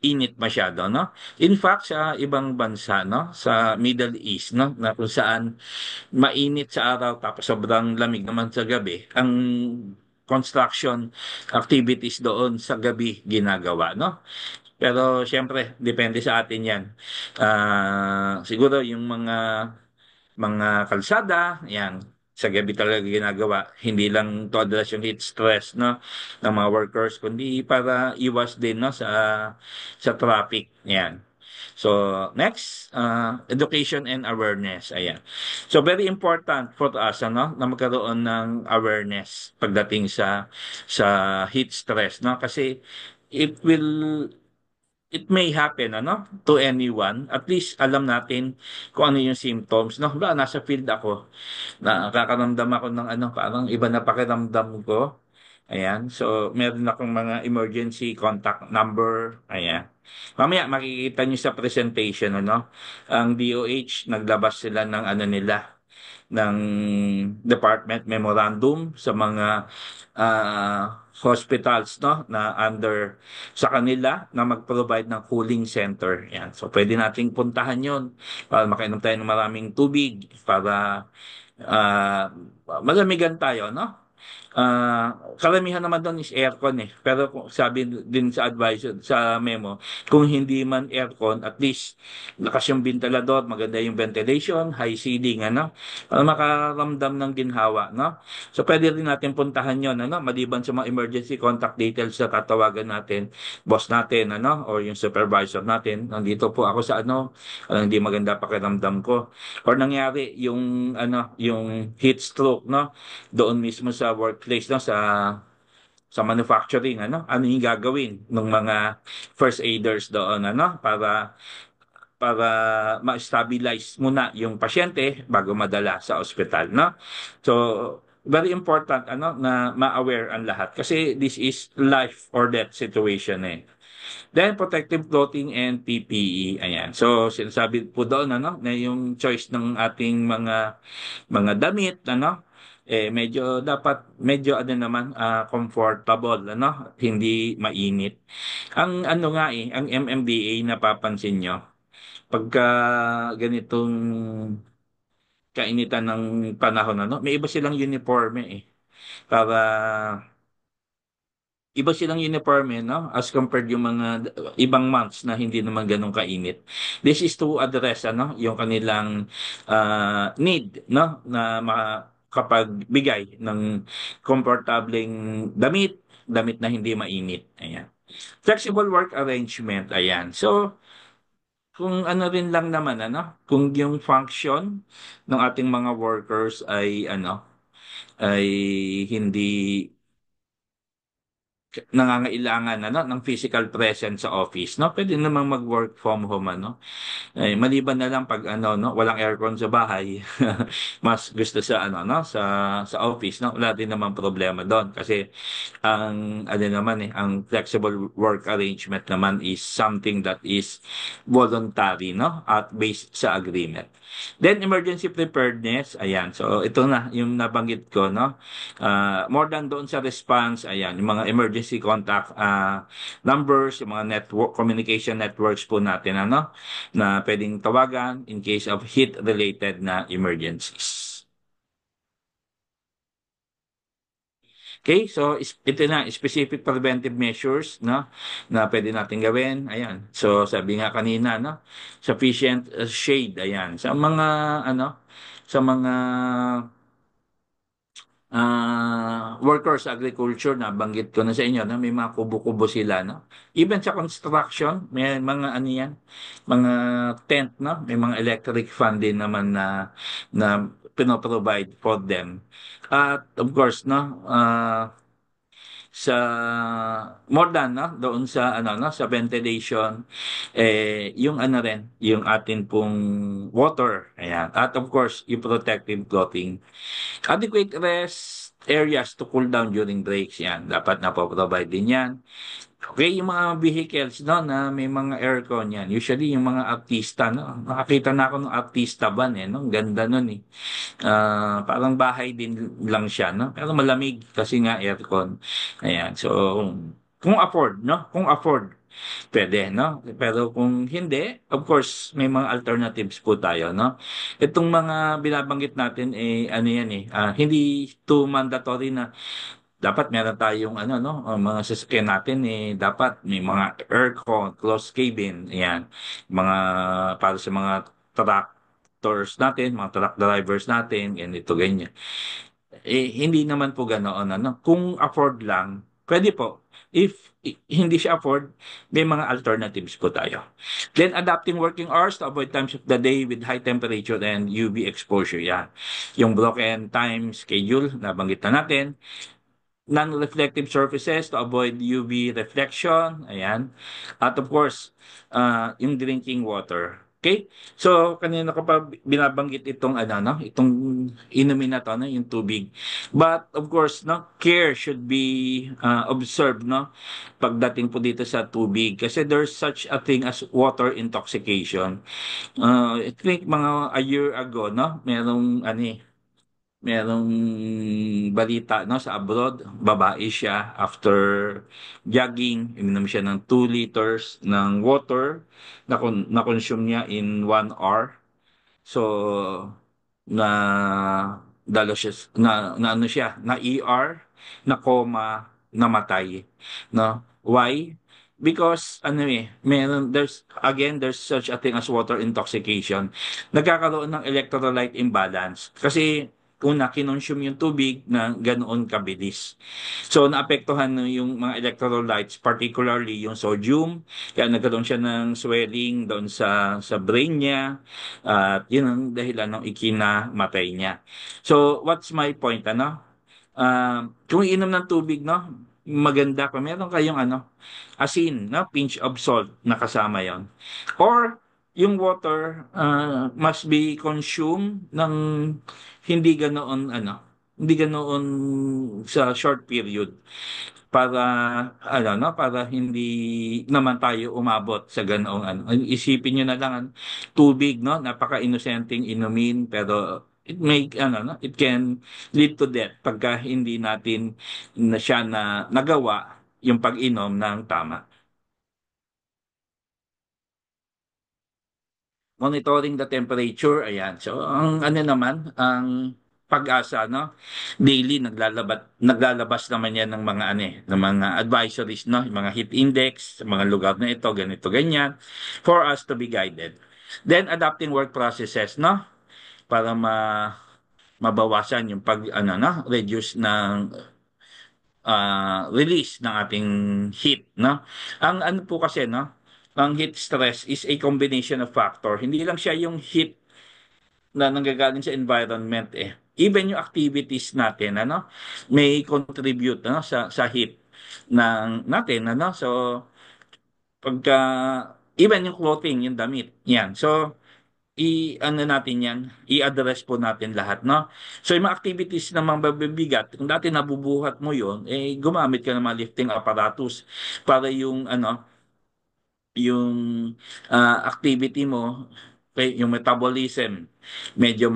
init masyado, no? In fact, sa ibang bansa, no, sa Middle East, no, na kung saan mainit sa araw tapos sobrang lamig naman sa gabi, ang construction activities doon sa gabi ginagawa, no? Pero syempre, depende sa atin 'yan. Siguro yung mga kalsada, yan, sa gabi talaga ginagawa. Hindi lang to address yung heat stress, no, ng mga workers, kundi para iwas din, no, sa traffic. Yan. So, next, education and awareness. Ayan. So, very important for us, na magkaroon ng awareness pagdating sa heat stress, no? Kasi it will it may happen, to anyone. At least alam natin kung ano yung symptoms, no? Ba, nasa field ako, nakakaramdam ako ng parang iba na pakiramdam ko. Ayan. So, meron akong mga emergency contact number. Ayan. Mamaya, makikita nyo sa presentation, ang DOH, naglabas sila ng nila, ng department memorandum sa mga hospitals, no, na under sa kanila na mag-provide ng cooling center. Yan. So pwede nating puntahan 'yon para makainom tayo ng maraming tubig para ah, malamigan tayo, no? Karamihan naman doon is aircon eh. Pero sabi din sa advice sa memo, kung hindi man aircon, at least lakas yung ventilador, maganda yung ventilation, high ceiling, para makaramdam ng ginhawa, no? So pwede rin natin puntahan yon, maliban sa mga emergency contact details na tatawagan natin, boss natin, or yung supervisor natin. Nandito po ako sa hindi maganda pakiramdam ko. Or nangyari yung heat stroke, no? Doon mismo sa workplace, no, sa manufacturing, ano yung gagawin ng mga first aiders doon, para ma-stabilize muna yung pasyente bago madala sa ospital, no? So very important na ma-aware ang lahat kasi this is life or death situation eh. Then, protective clothing and PPE. Ayan. So, sinasabi po doon, na yung choice ng ating mga damit, medyo naman, comfortable, hindi mainit. Ang nga ang MMDA napapansin nyo, pagka ganitong kainitan ng panahon, may iba silang uniforme eh. Para Iba silang uniforme, no? As compared yung mga ibang months na hindi naman ganun kainit. This is to address, yung kanilang need, no? Na makapagbigay ng komportableng damit na hindi mainit. Ayan. Flexible work arrangement, ayan. So, kung rin lang naman, kung yung function ng ating mga workers ay hindi nangangailangan ng physical presence sa office, no? Pwede namang mag-work from home, maliban na lang pag no, walang aircon sa bahay. Mas gusto sa sa office, no? Wala din naman problema doon kasi ang naman ang flexible work arrangement naman is something that is voluntary, no? At based sa agreement. Then emergency preparedness, ayan. So ito na yung nabanggit ko, no? More than doon sa response, ayan, yung mga emergency contact numbers, yung mga network communication networks po natin, na pwedeng tawagan in case of heat-related na emergencies. Okay, so ito na specific preventive measures, no, na pwede natin gawin. Ayan. So sabi nga kanina, no, sufficient shade, ayan. Sa mga workers agriculture, na banggit ko na sa inyo, no, may mga kubo-kubo sila, no. Even sa construction, may mga yan, mga tent, no, may mga electric fan din naman na pinoprovide for them. At of course, no, sa more than no doon sa ano no sa ventilation, yung ano rin yung atin pong water, ayan, at of course yung protective clothing. Adequate rest areas to cool down during breaks, yan dapat na provide din yan. Okay, yung mga vehicles no na may mga aircon, yan usually yung mga artista, no, nakakita na ako ng artista van, no, ang ganda nun eh. Parang bahay din lang siya, no? Pero malamig kasi nga aircon. Ayan. So, kung afford, no? Kung afford, pwede, no? Pero kung hindi, of course, may mga alternatives po tayo, no? Itong mga binabanggit natin, ano yan hindi to mandatory na dapat meron tayong ano no, mga sasakyan natin dapat may mga aircon, closed cabin, ayan. Mga para sa mga tractors natin, mga truck drivers natin, ganito ganyan. Hindi naman po ganoon ano. Kung afford lang, pwede po. If hindi siya afford, may mga alternatives po tayo. Then adapting working hours to avoid times of the day with high temperature and UV exposure. Yan. Yung broken time schedule, nabanggit na natin non-reflective surfaces to avoid UV reflection. Ayan. At of course, yung drinking water. Okay? So, kanina ko pa binabanggit itong ano, no? Itong inumin na to, no? Yung tubig. But of course, no, care should be observed, no? Pagdating po dito sa tubig kasi there's such a thing as water intoxication. I think mga a year ago, no? Merong balita no sa abroad, babae siya after jogging, uminom siya ng 2 liters ng water na consume niya in 1 hour. So na dalo siya na ano siya, na ER, na coma, namatay, no? Why? Because ano there's such a thing as water intoxication. Nagkakaroon ng electrolyte imbalance kasi una, kinonsume yung tubig na ganoon kabilis. So, naapektuhan yung mga electrolytes, particularly yung sodium, kaya nagkaroon siya ng swelling doon sa brain niya, at yun ang dahilan ng ikinamatay niya. So, what's my point, ano? Kung iinom ng tubig, no, maganda kung meron kayong asin, no, pinch of salt na kasama yon. Or, yung water must be consumed ng hindi ganoon hindi ganoon sa short period para para hindi naman tayo umabot sa ganoong isipin niyo na lang tubig no napaka-inosenteng inumin pero it can lead to death pagka hindi natin na siya na nagawa yung pag-inom ng tama. Monitoring the temperature, ayan. So, ang ang pag-asa, no? Daily, naglalabas naman yan ng mga, ng mga advisories, no? Yung mga heat index, sa mga lugar na ito, ganito, ganyan, for us to be guided. Then, adapting work processes, no? Para mabawasan yung reduce ng release ng ating heat, no? Ang ano po kasi, no? Ang heat stress is a combination of factor. Hindi lang siya yung heat na nanggagaling sa environment Even yung activities natin, may contribute, sa heat ng natin, So, pagka, even yung clothing, yung damit, yan. So, natin yan, i-address po natin lahat, no? So, yung mga activities na mga mabibigat, kung dati nabubuhat mo yon gumamit ka ng mga lifting apparatus para yung activity mo, yung metabolism, medyo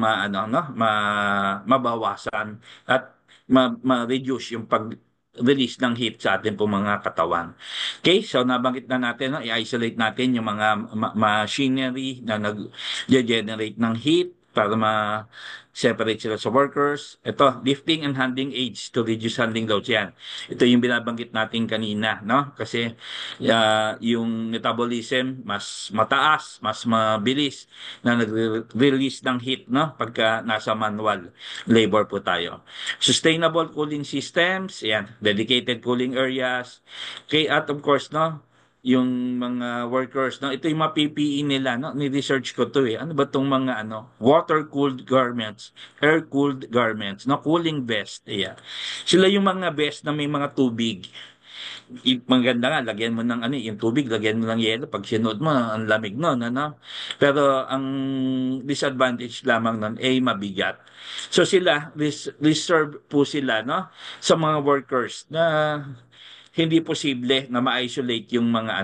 mabawasan at ma-reduce yung pag-release ng heat sa ating pong mga katawan. Okay, so nabanggit na natin, no, i-isolate natin yung mga machinery na nag-generate ng heat para ma-separate sila sa workers. Ito, lifting and handling aids to reduce handling loads yan. Ito yung binabanggit natin kanina, no? Kasi yung metabolism mas mataas, mas mabilis na nag-release ng heat, no? Pagka nasa manual labor po tayo. Sustainable cooling systems, yan, dedicated cooling areas. Okay, at of course, no, yung mga workers, no? Ito yung mga PPE nila, no? Ni-research ko to eh. Ano ba tong mga water-cooled garments, air-cooled garments, no? Cooling vest, yeah. Sila yung mga vest na may mga tubig. Maganda nga, lagyan mo ng yung tubig, lagyan mo ng yelo. Pag sinuot mo, ang lamig nun, ano? Pero ang disadvantage lamang nun ay mabigat. So sila, reserve po sila, no? Sa mga workers na hindi posible na ma-isolate yung mga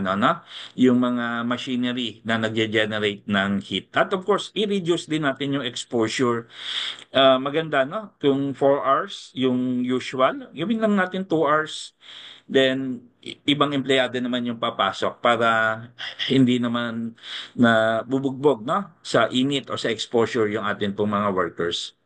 yung mga machinery na nagge-generate ng heat. At of course, i-reduce din natin yung exposure. Maganda, no? Kung 4 hours, yung usual, gawin lang natin 2 hours. Then, ibang empleyado naman yung papasok para hindi naman na bubugbog, no? Sa init o sa exposure yung atin pong mga workers.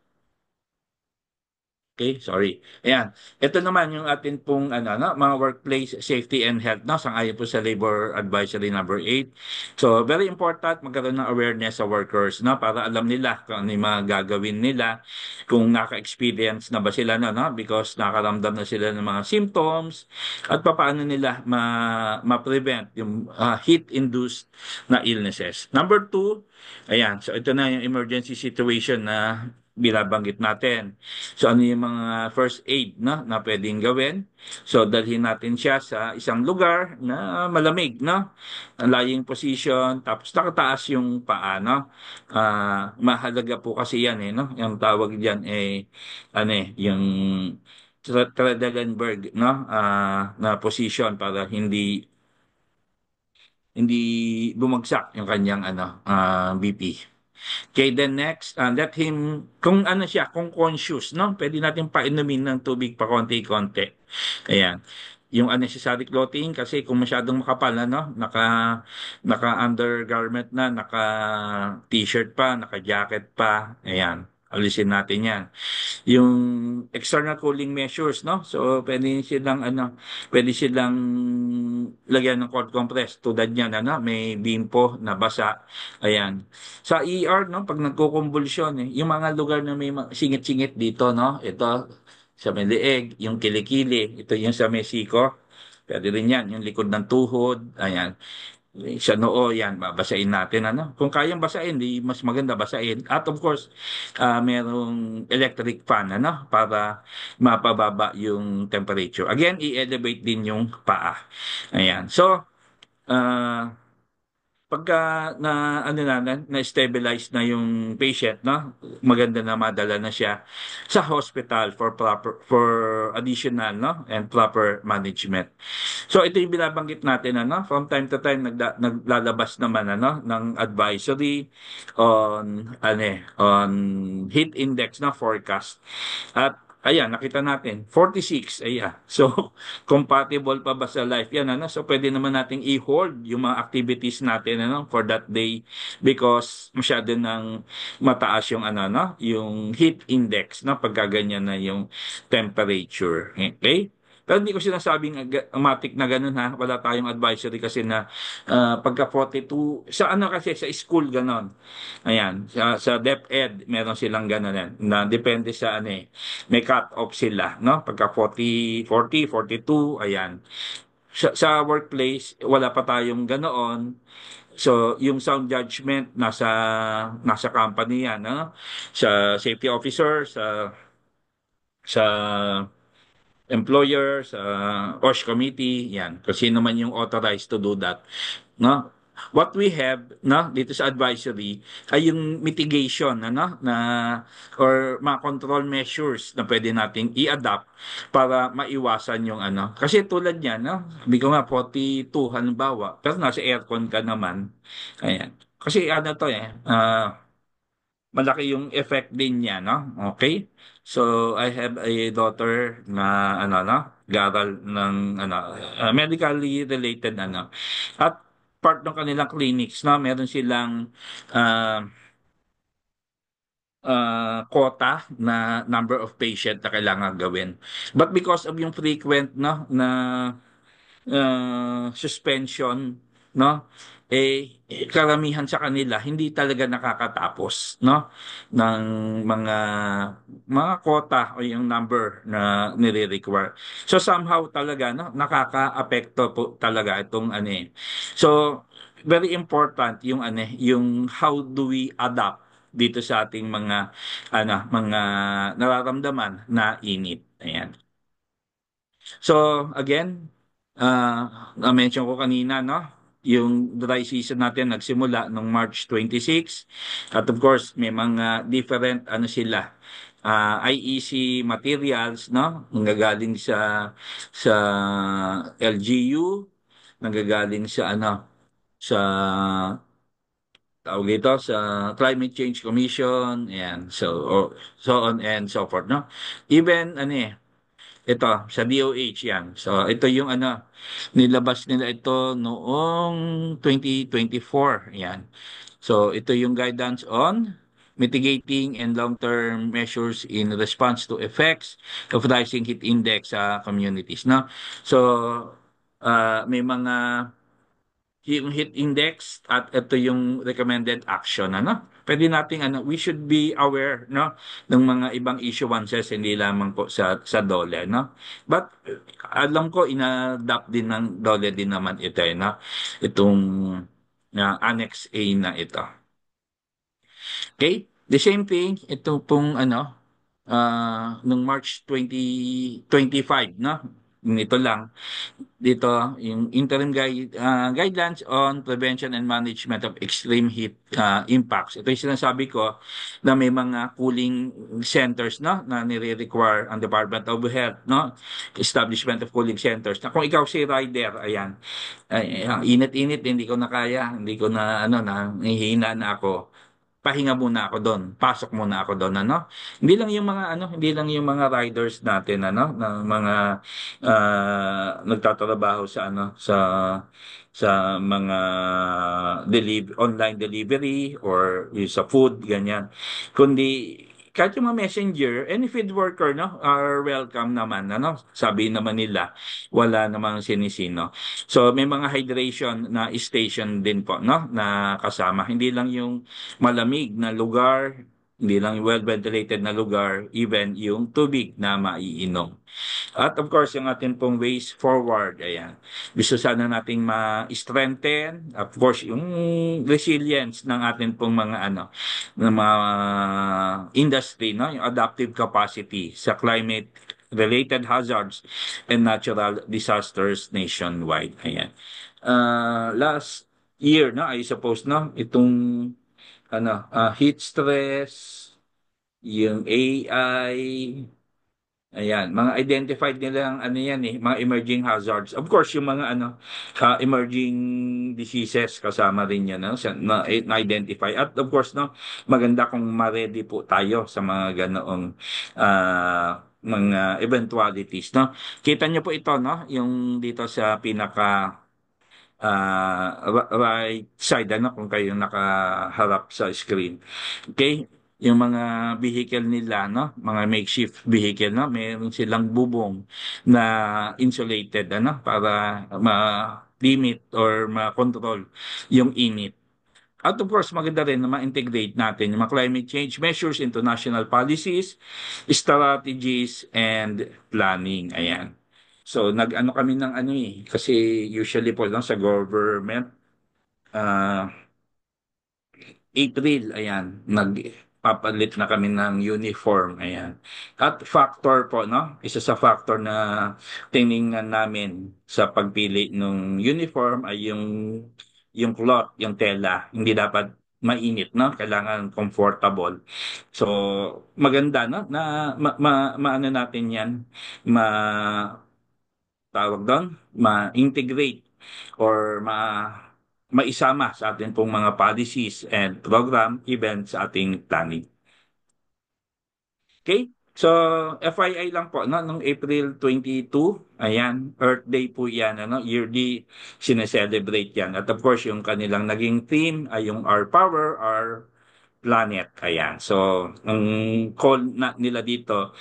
Okay, sorry. Ayan. Ito naman yung atin pong mga workplace safety and health, no? Sang-ayon po sa Labor Advisory number 8. So, very important magkaroon ng awareness sa workers, no? Para alam nila kung ano yung mga gagawin nila, kung naka-experience na ba sila no? Because nakaramdam na sila ng mga symptoms at paano nila ma-prevent yung heat-induced na illnesses. Number 2, ayan. So, ito na yung emergency situation na binabanggit natin. So ano yung mga first aid na pwedeng gawin? So dalhin natin siya sa isang lugar na malamig, no? Ang lying position, tapos nakataas yung paa, no? Mahalaga po kasi yan no? Yung tawag diyan yung Trendelenburg, no? Na position para hindi bumagsak yung kanyang BP. Okay, then next, let him, kung siya, kung conscious, no? Pwede natin painumin ng tubig pa konti-konti. Ayan. Yung unnecessary clothing, kasi kung masyadong makapal naka undergarment na, naka t-shirt pa, naka jacket pa, ayan. Alisin natin yan. Yung external cooling measures, no? So, pwede silang lagyan ng cold compress. Tulad niyan, may bimpo na basa. Ayan. Sa ER, no? Pag nagkukumbulsyon, yung mga lugar na may singit-singit dito, no? Ito, sa may leeg, yung kilikili. Ito yung sa may siko. Pwede rin yan, yung likod ng tuhod. Ayan. Sa noo, yan, babasain natin, Kung kayang basain, di mas maganda basain. At of course, merong electric fan, para mapababa yung temperature. Again, i-elevate din yung paa. Ayan. So, uh, pagka na-stabilize na yung patient, maganda na madala na siya sa hospital for additional, and proper management. So ito yung binabanggit natin, from time to time naglalabas naman ng advisory on heat index na forecast. At ayan, nakita natin, 46, ayan. So, compatible pa ba sa life yan, So, pwede naman nating i-hold yung mga activities natin, for that day because masyado nang mataas yung, yung heat index, pagkaganyan na yung temperature. Okay? Pero hindi ko sinasabing automatic na ganun Wala tayong advisory kasi na pagka 42, sa kasi sa school ganun. Ayan, sa DepEd meron silang ganun yan. Na depende sa may cut-off sila, Pagka 40, 40, 42, ayan. Sa workplace, wala pa tayong ganoon. So, yung sound judgment nasa company yan, Sa safety officer, sa employer, sa OSH committee, yan. Kung sino man yung authorized to do that. No? What we have dito sa advisory ay yung mitigation na or mga control measures na pwede nating i-adapt para maiwasan yung Kasi tulad niyan, sabi ko nga 42 halimbawa, pero nasa aircon ka naman. Ayan. Kasi to malaki yung effect din niya, Okay? So, I have a daughter na, garal ng, medically related, At part ng kanilang clinics, meron silang, quota na number of patient na kailangan gawin. But because of yung frequent, na suspension, karamihan sa kanila hindi talaga nakakatapos, no? Ng mga mga quota o yung number na nire-require. So somehow talaga, no, nakaka-apekto po talaga itong ano eh. So very important yung ano eh, yung how do we adapt dito sa ating mga nararamdaman na init. Ayan. So, again, na-mention ko kanina, no? Yung dry season natin nagsimula noong March 26. At of course, may mga different, ano sila, IEC materials, no? Nanggagaling sa LGU, nanggagaling sa, sa tawag dito sa Climate Change Commission, ayan, so on and so forth, no? Even ano eh, ito, sa DOH yan. So, ito yung nilabas nila ito noong 2024. Yan. So, ito yung guidance on mitigating and long-term measures in response to effects of rising heat index sa communities. No? So, may mga yung heat index at ito yung recommended action pwede nating we should be aware ng mga ibang issuances hindi lamang po sa DOLE but alam ko ina-adapt din ng DOLE din naman ito itong Annex A na ito. Okay, the same thing ito pong nung March 2025 nito lang dito yung interim guidelines on prevention and management of extreme heat impacts. Ito yung sinasabi ko na may mga cooling centers na nire-require ang Department of Health, establishment of cooling centers. Na kung ikaw si rider, ayan, ang init-init, hindi ko na kaya, hindi ko na nahihina na ako, pahinga muna ako doon. Pasok muna ako doon, hindi lang yung mga riders natin, na mga nagtatrabaho sa mga online delivery or yung sa food, ganyan. Kundi kahit yung mga messenger, any feed worker, are welcome naman, Sabi naman nila, wala namang sinisino. So, may mga hydration na station din po, na kasama. Hindi lang yung malamig na lugar, hindi lang yung well-ventilated na lugar, even yung tubig na maiinom. At of course, yung ating pong ways forward, ayan. Gusto sana nating ma-strengthen, of course, yung resilience ng ating pong ng mga industry, yung adaptive capacity sa climate-related hazards and natural disasters nationwide. Ayan. Last year, I suppose, itong heat stress, yung AI, ayan, mga identified nilang yan mga emerging hazards. Of course, yung mga emerging diseases kasama rin yan na-identify. At of course, maganda kung ma-ready po tayo sa mga ganoong mga eventualities, Kita niyo po ito, yung dito sa pinaka right side, kung kayo nakaharap sa screen. Okay? Yung mga vehicle nila, mga makeshift vehicle, meron silang bubong na insulated, para ma-limit or ma-control yung init. At of course, maganda rin na ma-integrate natin yung mga climate change measures into national policies, strategies, and planning. Ayan. So, nag-ano kami ng kasi usually po lang sa government, ah, April, ayan, nagpapalit na kami ng uniform, ayan. At factor po, isa sa factor na tiningnan namin sa pagpili ng uniform ay yung cloth, yung tela, hindi dapat mainit, Kailangan comfortable. So, maganda, na maano natin yan, ma tawag doon, ma-integrate or maisama sa ating pong mga policies and program events sa ating planning. Okay? So, FYI lang po, nung April 22, ayan, Earth Day po yan, yearly sineselebrate yan. At of course, yung kanilang naging theme ay yung Our Power, Our Planet. Ayan. So, ang call nila dito,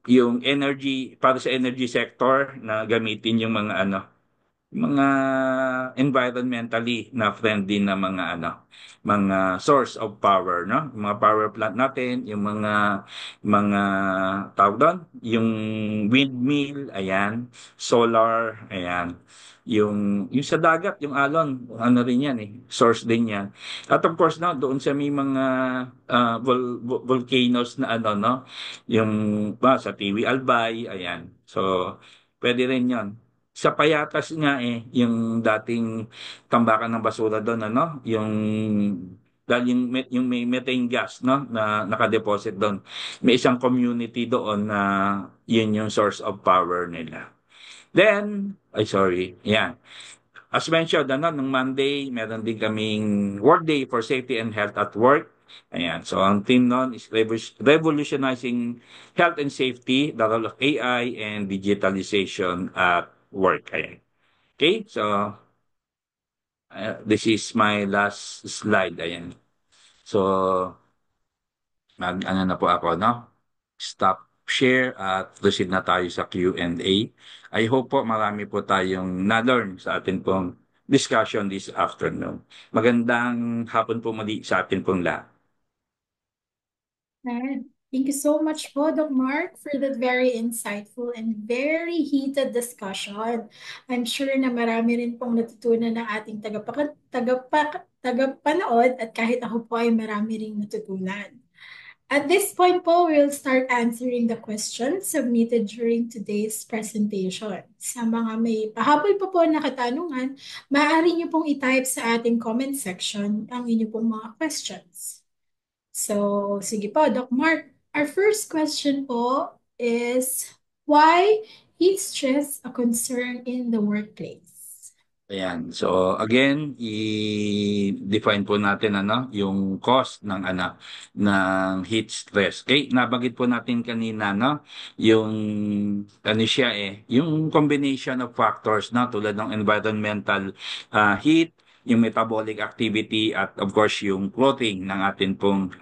yung energy, para sa energy sector na gamitin yung mga mga environmentally na friendly na mga source of power, no? Yung mga power plant natin, yung mga tawag doon, yung windmill, ayan, solar, ayan. Yung sa dagat, yung alon, ano rin yan eh, source din yan. At of course, no, doon sa may mga volcanoes na ano, no, yung sa Tiwi Albay, ayan. So, pwede rin yon. Sa Payatas nga eh, yung dating tambakan ng basura doon, ano, dahil yung may methane gas, no, na nakadeposit doon. May isang community doon na yun yung source of power nila. Then, ay sorry, yeah. As mentioned, ano, nung Monday, meron din kaming World Day for Safety and Health at Work. Ayan. So, ang team nun is revolutionizing health and safety, the role of AI and digitalization at work. Ayan. Okay, so this is my last slide. Ayan. So, ano na po ako, no? Stop share at proceed na tayo sa Q&A. I hope po marami po tayong na-learn sa atin pong discussion this afternoon. Magandang hapon po muli sa atin pong lahat. Right. Thank you so much po, Doc Mark, for that very insightful and very heated discussion. I'm sure na marami rin pong natutunan ng ating tagapanood at kahit ako po ay marami ring natutunan. At this point po, we'll start answering the questions submitted during today's presentation. Sa mga may pahabol pa po na katanungan, maaari niyo pong i-type sa ating comment section ang inyo pong mga questions. So, sige po, Doc Mark. Our first question po is, why heat stress a concern in the workplace? Ayan. So again, i-define po natin yung cause ng heat stress. Okay, nabanggit po natin kanina yung siya yung combination of factors tulad ng environmental heat, yung metabolic activity at of course yung clothing ng atin pong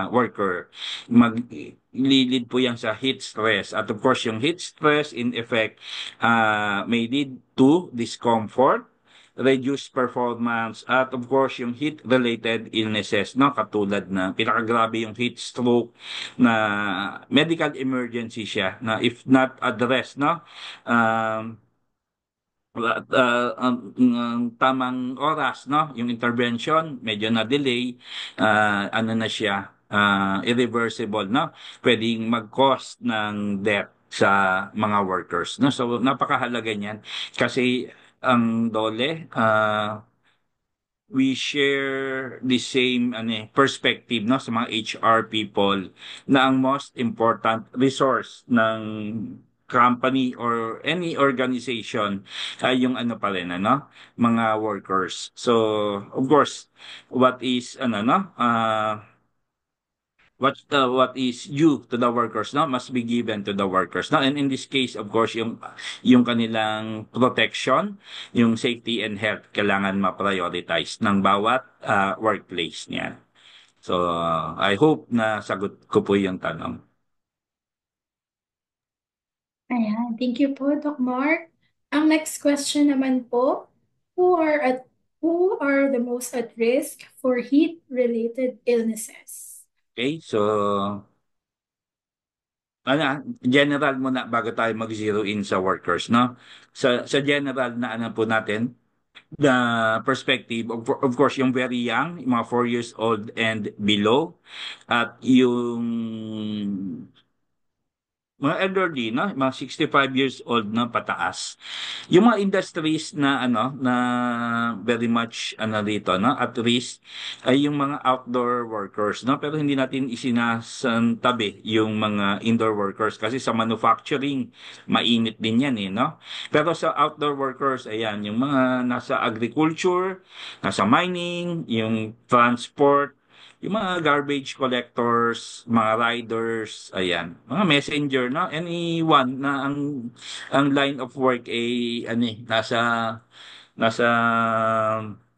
worker. Lilid po yan sa heat stress. At of course, yung heat stress in effect may lead to discomfort, reduced performance, at of course yung heat-related illnesses, katulad na pinakagrabe yung heat stroke na medical emergency siya na if not addressed, um, ang tamang oras, yung intervention, medyo na-delay, ano na siya, irreversible, pwedeng mag-cause ng death sa mga workers, So, napakahalaga niyan kasi ang DOLE, we share the same perspective sa mga HR people na ang most important resource ng company or any organization ay yung pa rin mga workers. So of course what is what is due to the workers must be given to the workers and in this case of course yung kanilang protection, yung safety and health kailangan ma-prioritize ng bawat workplace niya. So I hope na sagot ko po yung tanong. Ayan, thank you po, Doc Mark. Ang next question naman po, who are the most at risk for heat-related illnesses? Okay, so general muna bago tayo mag-zero in sa workers, Sa general na po natin, the perspective of course yung very young, yung mga 4 years old and below, at yung mga elderly, mga 65 years old na pataas. Yung mga industries na na very much dito at risk ay yung mga outdoor workers, pero hindi natin isinasantabi yung mga indoor workers kasi sa manufacturing mainit din yan Pero sa outdoor workers, ayan, yung mga nasa agriculture, nasa mining, yung transport, yung mga garbage collectors, mga riders, ayan, mga messenger, anyone na ang line of work ay nasa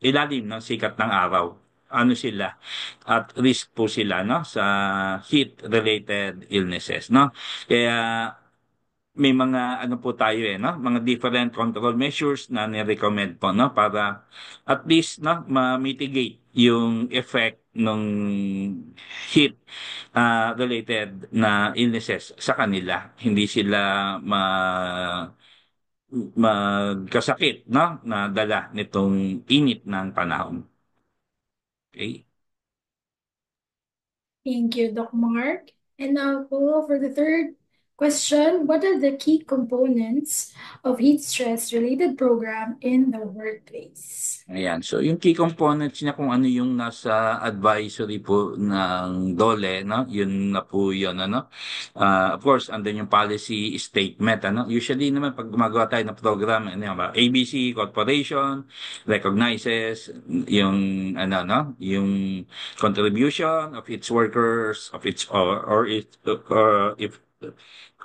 ilalim ng sikat ng araw. Ano sila? At risk po sila sa heat related illnesses, Kaya may mga ano po tayo no, mga different control measures na ni-recommend po no para at least no ma-mitigate yung effect ng heat related na illnesses sa kanila. Hindi sila magkasakit no na dala nitong init ng panahon. Okay? Thank you, Doc Mark. And now po for the third question, what are the key components of heat stress related program in the workplace? Ayan. So, yung key components niya kung ano yung nasa advisory po ng DOLE, no? Yun na po yun, ano? Of course, andun yung policy statement, ano? Usually naman, pag gumagawa tayo ng program, ano yan ba? ABC Corporation recognizes yung, ano, no? Yung contribution of its workers, of its, or if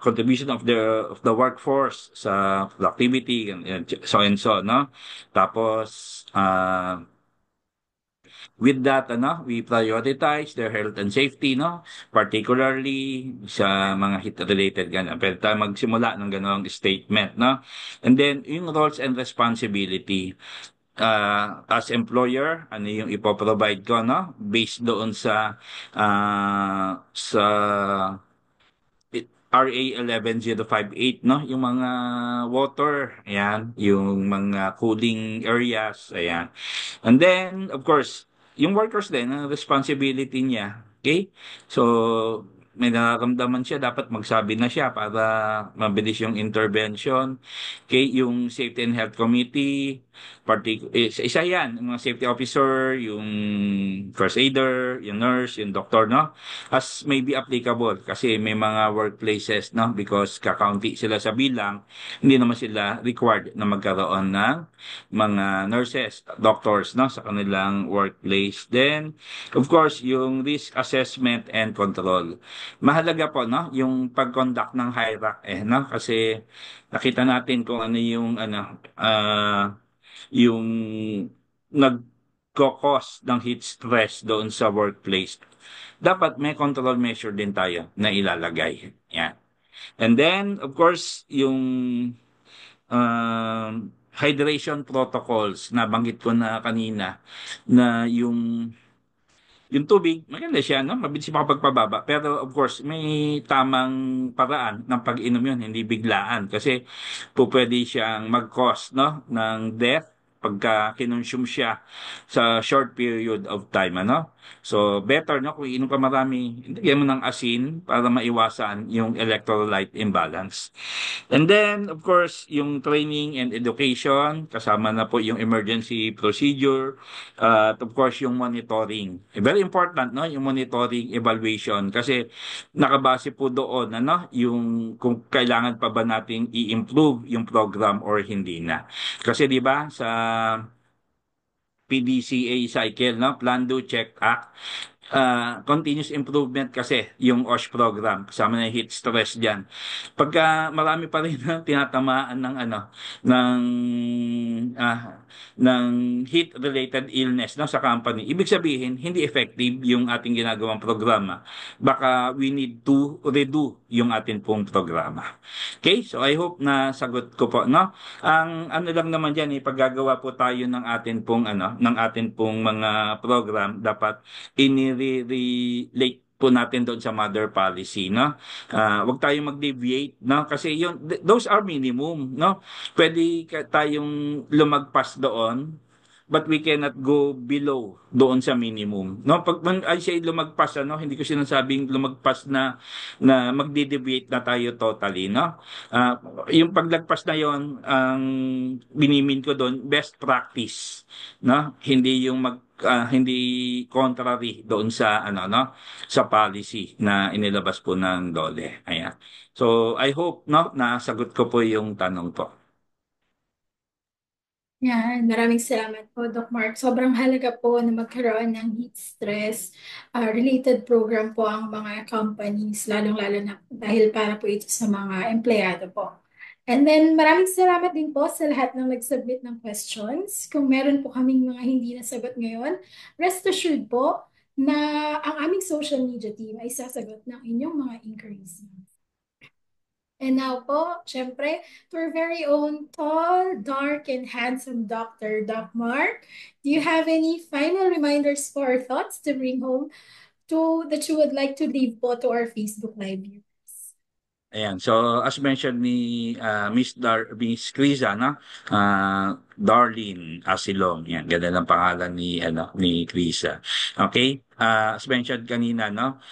contribution of the workforce sa productivity and so no tapos with that we prioritize their health and safety no particularly sa mga heat related ganun pero tayo magsimula ng ganung statement no and then yung roles and responsibility as employer ano yung ipoprovide ko no based doon sa RA 11058 no yung mga water ayan yung mga cooling areas ayan and then of course yung workers din ang responsibility niya okay so may nararamdaman siya dapat magsabi na siya para mabilis yung intervention okay yung safety and health committee isa yan yung mga safety officer yung first aider yung nurse yung doctor no as may be applicable kasi may mga workplaces no because kakaunti sila sa bilang hindi naman sila required na magkaroon ng mga nurses doctors no sa kanilang workplace then of course yung risk assessment and control mahalaga po no yung pag-conduct ng HIRAC no kasi nakita natin kung ano yung yung nagkokos ng heat stress doon sa workplace dapat may control measure din tayo na ilalagay. Yan. And then, of course, yung hydration protocols, nabanggit ko na kanina, na yung tubig, maganda siya, no? Mabilis makapagpababa. Pero of course, may tamang paraan ng pag-inom yun, hindi biglaan. Kasi po pwede siyang mag-cause, no? Ng death pagka kinonsume siya sa short period of time, ano? So, better, no? Kung iinom ka marami, lagyan mo ng asin para maiwasan yung electrolyte imbalance. And then, of course, yung training and education, kasama na po yung emergency procedure, at of course, yung monitoring. Very important, no? Yung monitoring evaluation kasi nakabase po doon, ano? Yung kung kailangan pa ba nating i-improve yung program or hindi na. Kasi 'di ba sa PDCA cycle, no? Plan, Do, Check, Act. Continuous improvement kasi yung OSH program kasama na yung heat stress diyan. Pagka marami pa rin na tinatamaan ng ng ng heat related illness no sa company. Ibig sabihin hindi effective yung ating ginagawang programa. Baka we need to redo yung atin pong programa. Okay? So I hope na sagot ko po no. Ang ano lang naman diyan paggagawa po tayo ng atin pong ng atin pong mga program dapat inire-relate po natin doon sa mother policy, no? Wag tayong mag-deviate, no? Kasi yun, those are minimum, no? Pwede tayong lumagpas doon, but we cannot go below doon sa minimum. No, pag man ay say lumagpas hindi ko sinasabing lumagpas na magde-deviate na tayo totally, no? Ah, yung paglagpas na yon ang binimin ko doon best practice, no? Hindi yung hindi contrary doon sa no sa policy na inilabas po ng DOLE. Ayan. So I hope no nasagot ko po yung tanong po. Yan, maraming salamat po, Doc Mark. Sobrang halaga po na magkaroon ng heat stress related program po ang mga companies, lalong-lalo na dahil para po ito sa mga empleyado po. And then maraming salamat din po sa lahat ng nag-submit ng questions. Kung meron po kaming mga hindi nasagot ngayon, rest assured po na ang aming social media team ay sasagot ng inyong mga inquiries. And now po, syempre, to our very own tall, dark, and handsome Dr. Doc Mark, do you have any final reminders for thoughts to bring home that you would like to leave po to our Facebook Live viewers? Ayan. So, as mentioned ni Miss Criza, no? Darlene Asilong. Yan. Ganda ng pangalan ni Criza. Okay? As mentioned kanina, no?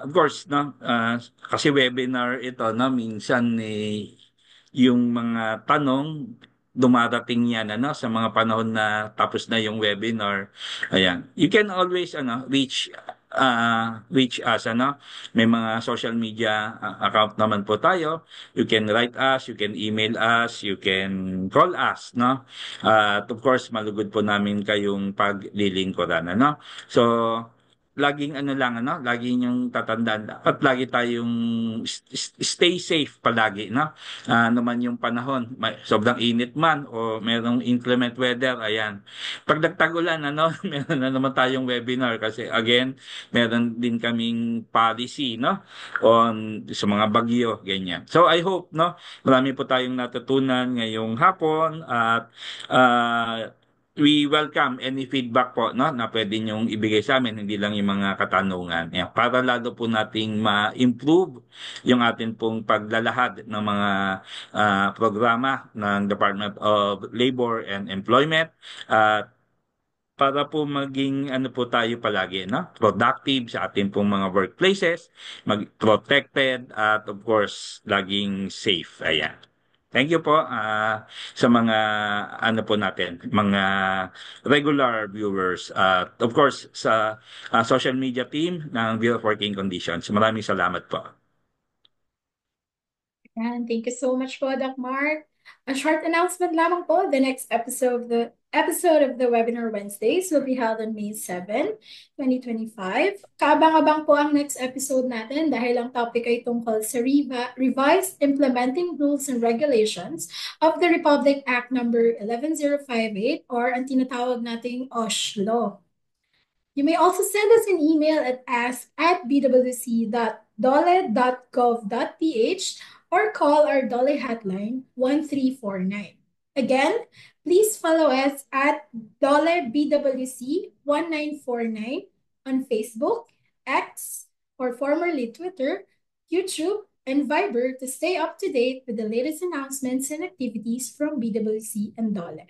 Of course, no? Kasi webinar ito, no? Minsan, yung mga tanong, dumarating yan, sa mga panahon na tapos na yung webinar. Ayan. You can always, reach us, may mga social media account naman po tayo. You can write us, you can email us, you can call us, no? At of course, malugod po namin kayong paglilingkuran, So, laging laging yung tatandaan, dapat lagi tayong stay safe palagi, naman yung panahon, sobrang init man o merong inclement weather, ayan. Pag nagtag-ulan, meron na naman tayong webinar kasi again, meron din kaming policy, on sa mga bagyo, ganyan. So I hope, marami po tayong natutunan ngayong hapon at we welcome any feedback po, na pwede nyong ibigay sa amin, hindi lang yung mga katanungan. Yan, para lalo po nating ma-improve yung atin pong paglalahad ng mga programa ng Department of Labor and Employment at para po maging po tayo palagi, productive sa ating pong mga workplaces, mag-protected at of course laging safe. Ayan. Thank you po sa mga po natin, mga regular viewers at of course sa social media team ng Bureau of Working Conditions. Maraming salamat po. And thank you so much po, Doc Mark. A short announcement lamang po, the next episode of the Webinar Wednesdays will be held on May 7, 2025. Kaabang-abang po ang next episode natin dahil ang topic ay tungkol sa revised implementing rules and regulations of the Republic Act number 11058 or ang tinatawag nating OSH Law. You may also send us an email at ask@bwc.dole.gov.ph or call our Dole hotline 1349. Again, please follow us at Dole BWC 1949 on Facebook, X, or formerly Twitter, YouTube, and Viber to stay up to date with the latest announcements and activities from BWC and Dole.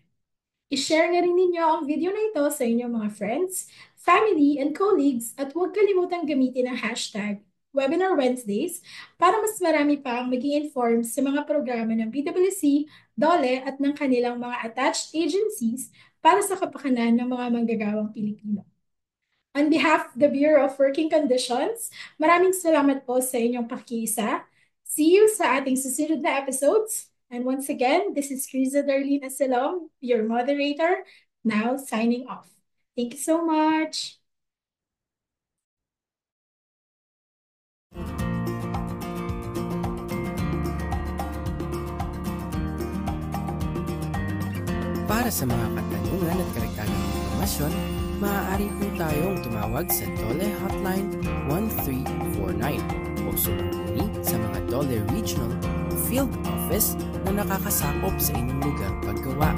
I-share na rin ninyo ang video na ito sa inyong mga friends, family, and colleagues at huwag kalimutang gamitin ang hashtag Webinar Wednesdays para mas marami pa ang maging informed sa mga programa ng BWC, Dole at ng kanilang mga attached agencies para sa kapakanan ng mga manggagawang Pilipino. On behalf of the Bureau of Working Conditions, maraming salamat po sa inyong pakikiisa. See you sa ating susunod na episodes. And once again, this is Criza Darlene Asilong, your moderator, now signing off. Thank you so much. Para sa mga katanungan at karagdagang informasyon, maaari po tayong tumawag sa Dole Hotline 1349 o sumuli sa mga Dole Regional Field Office na nakakasakop sa inyong lugar paggawa.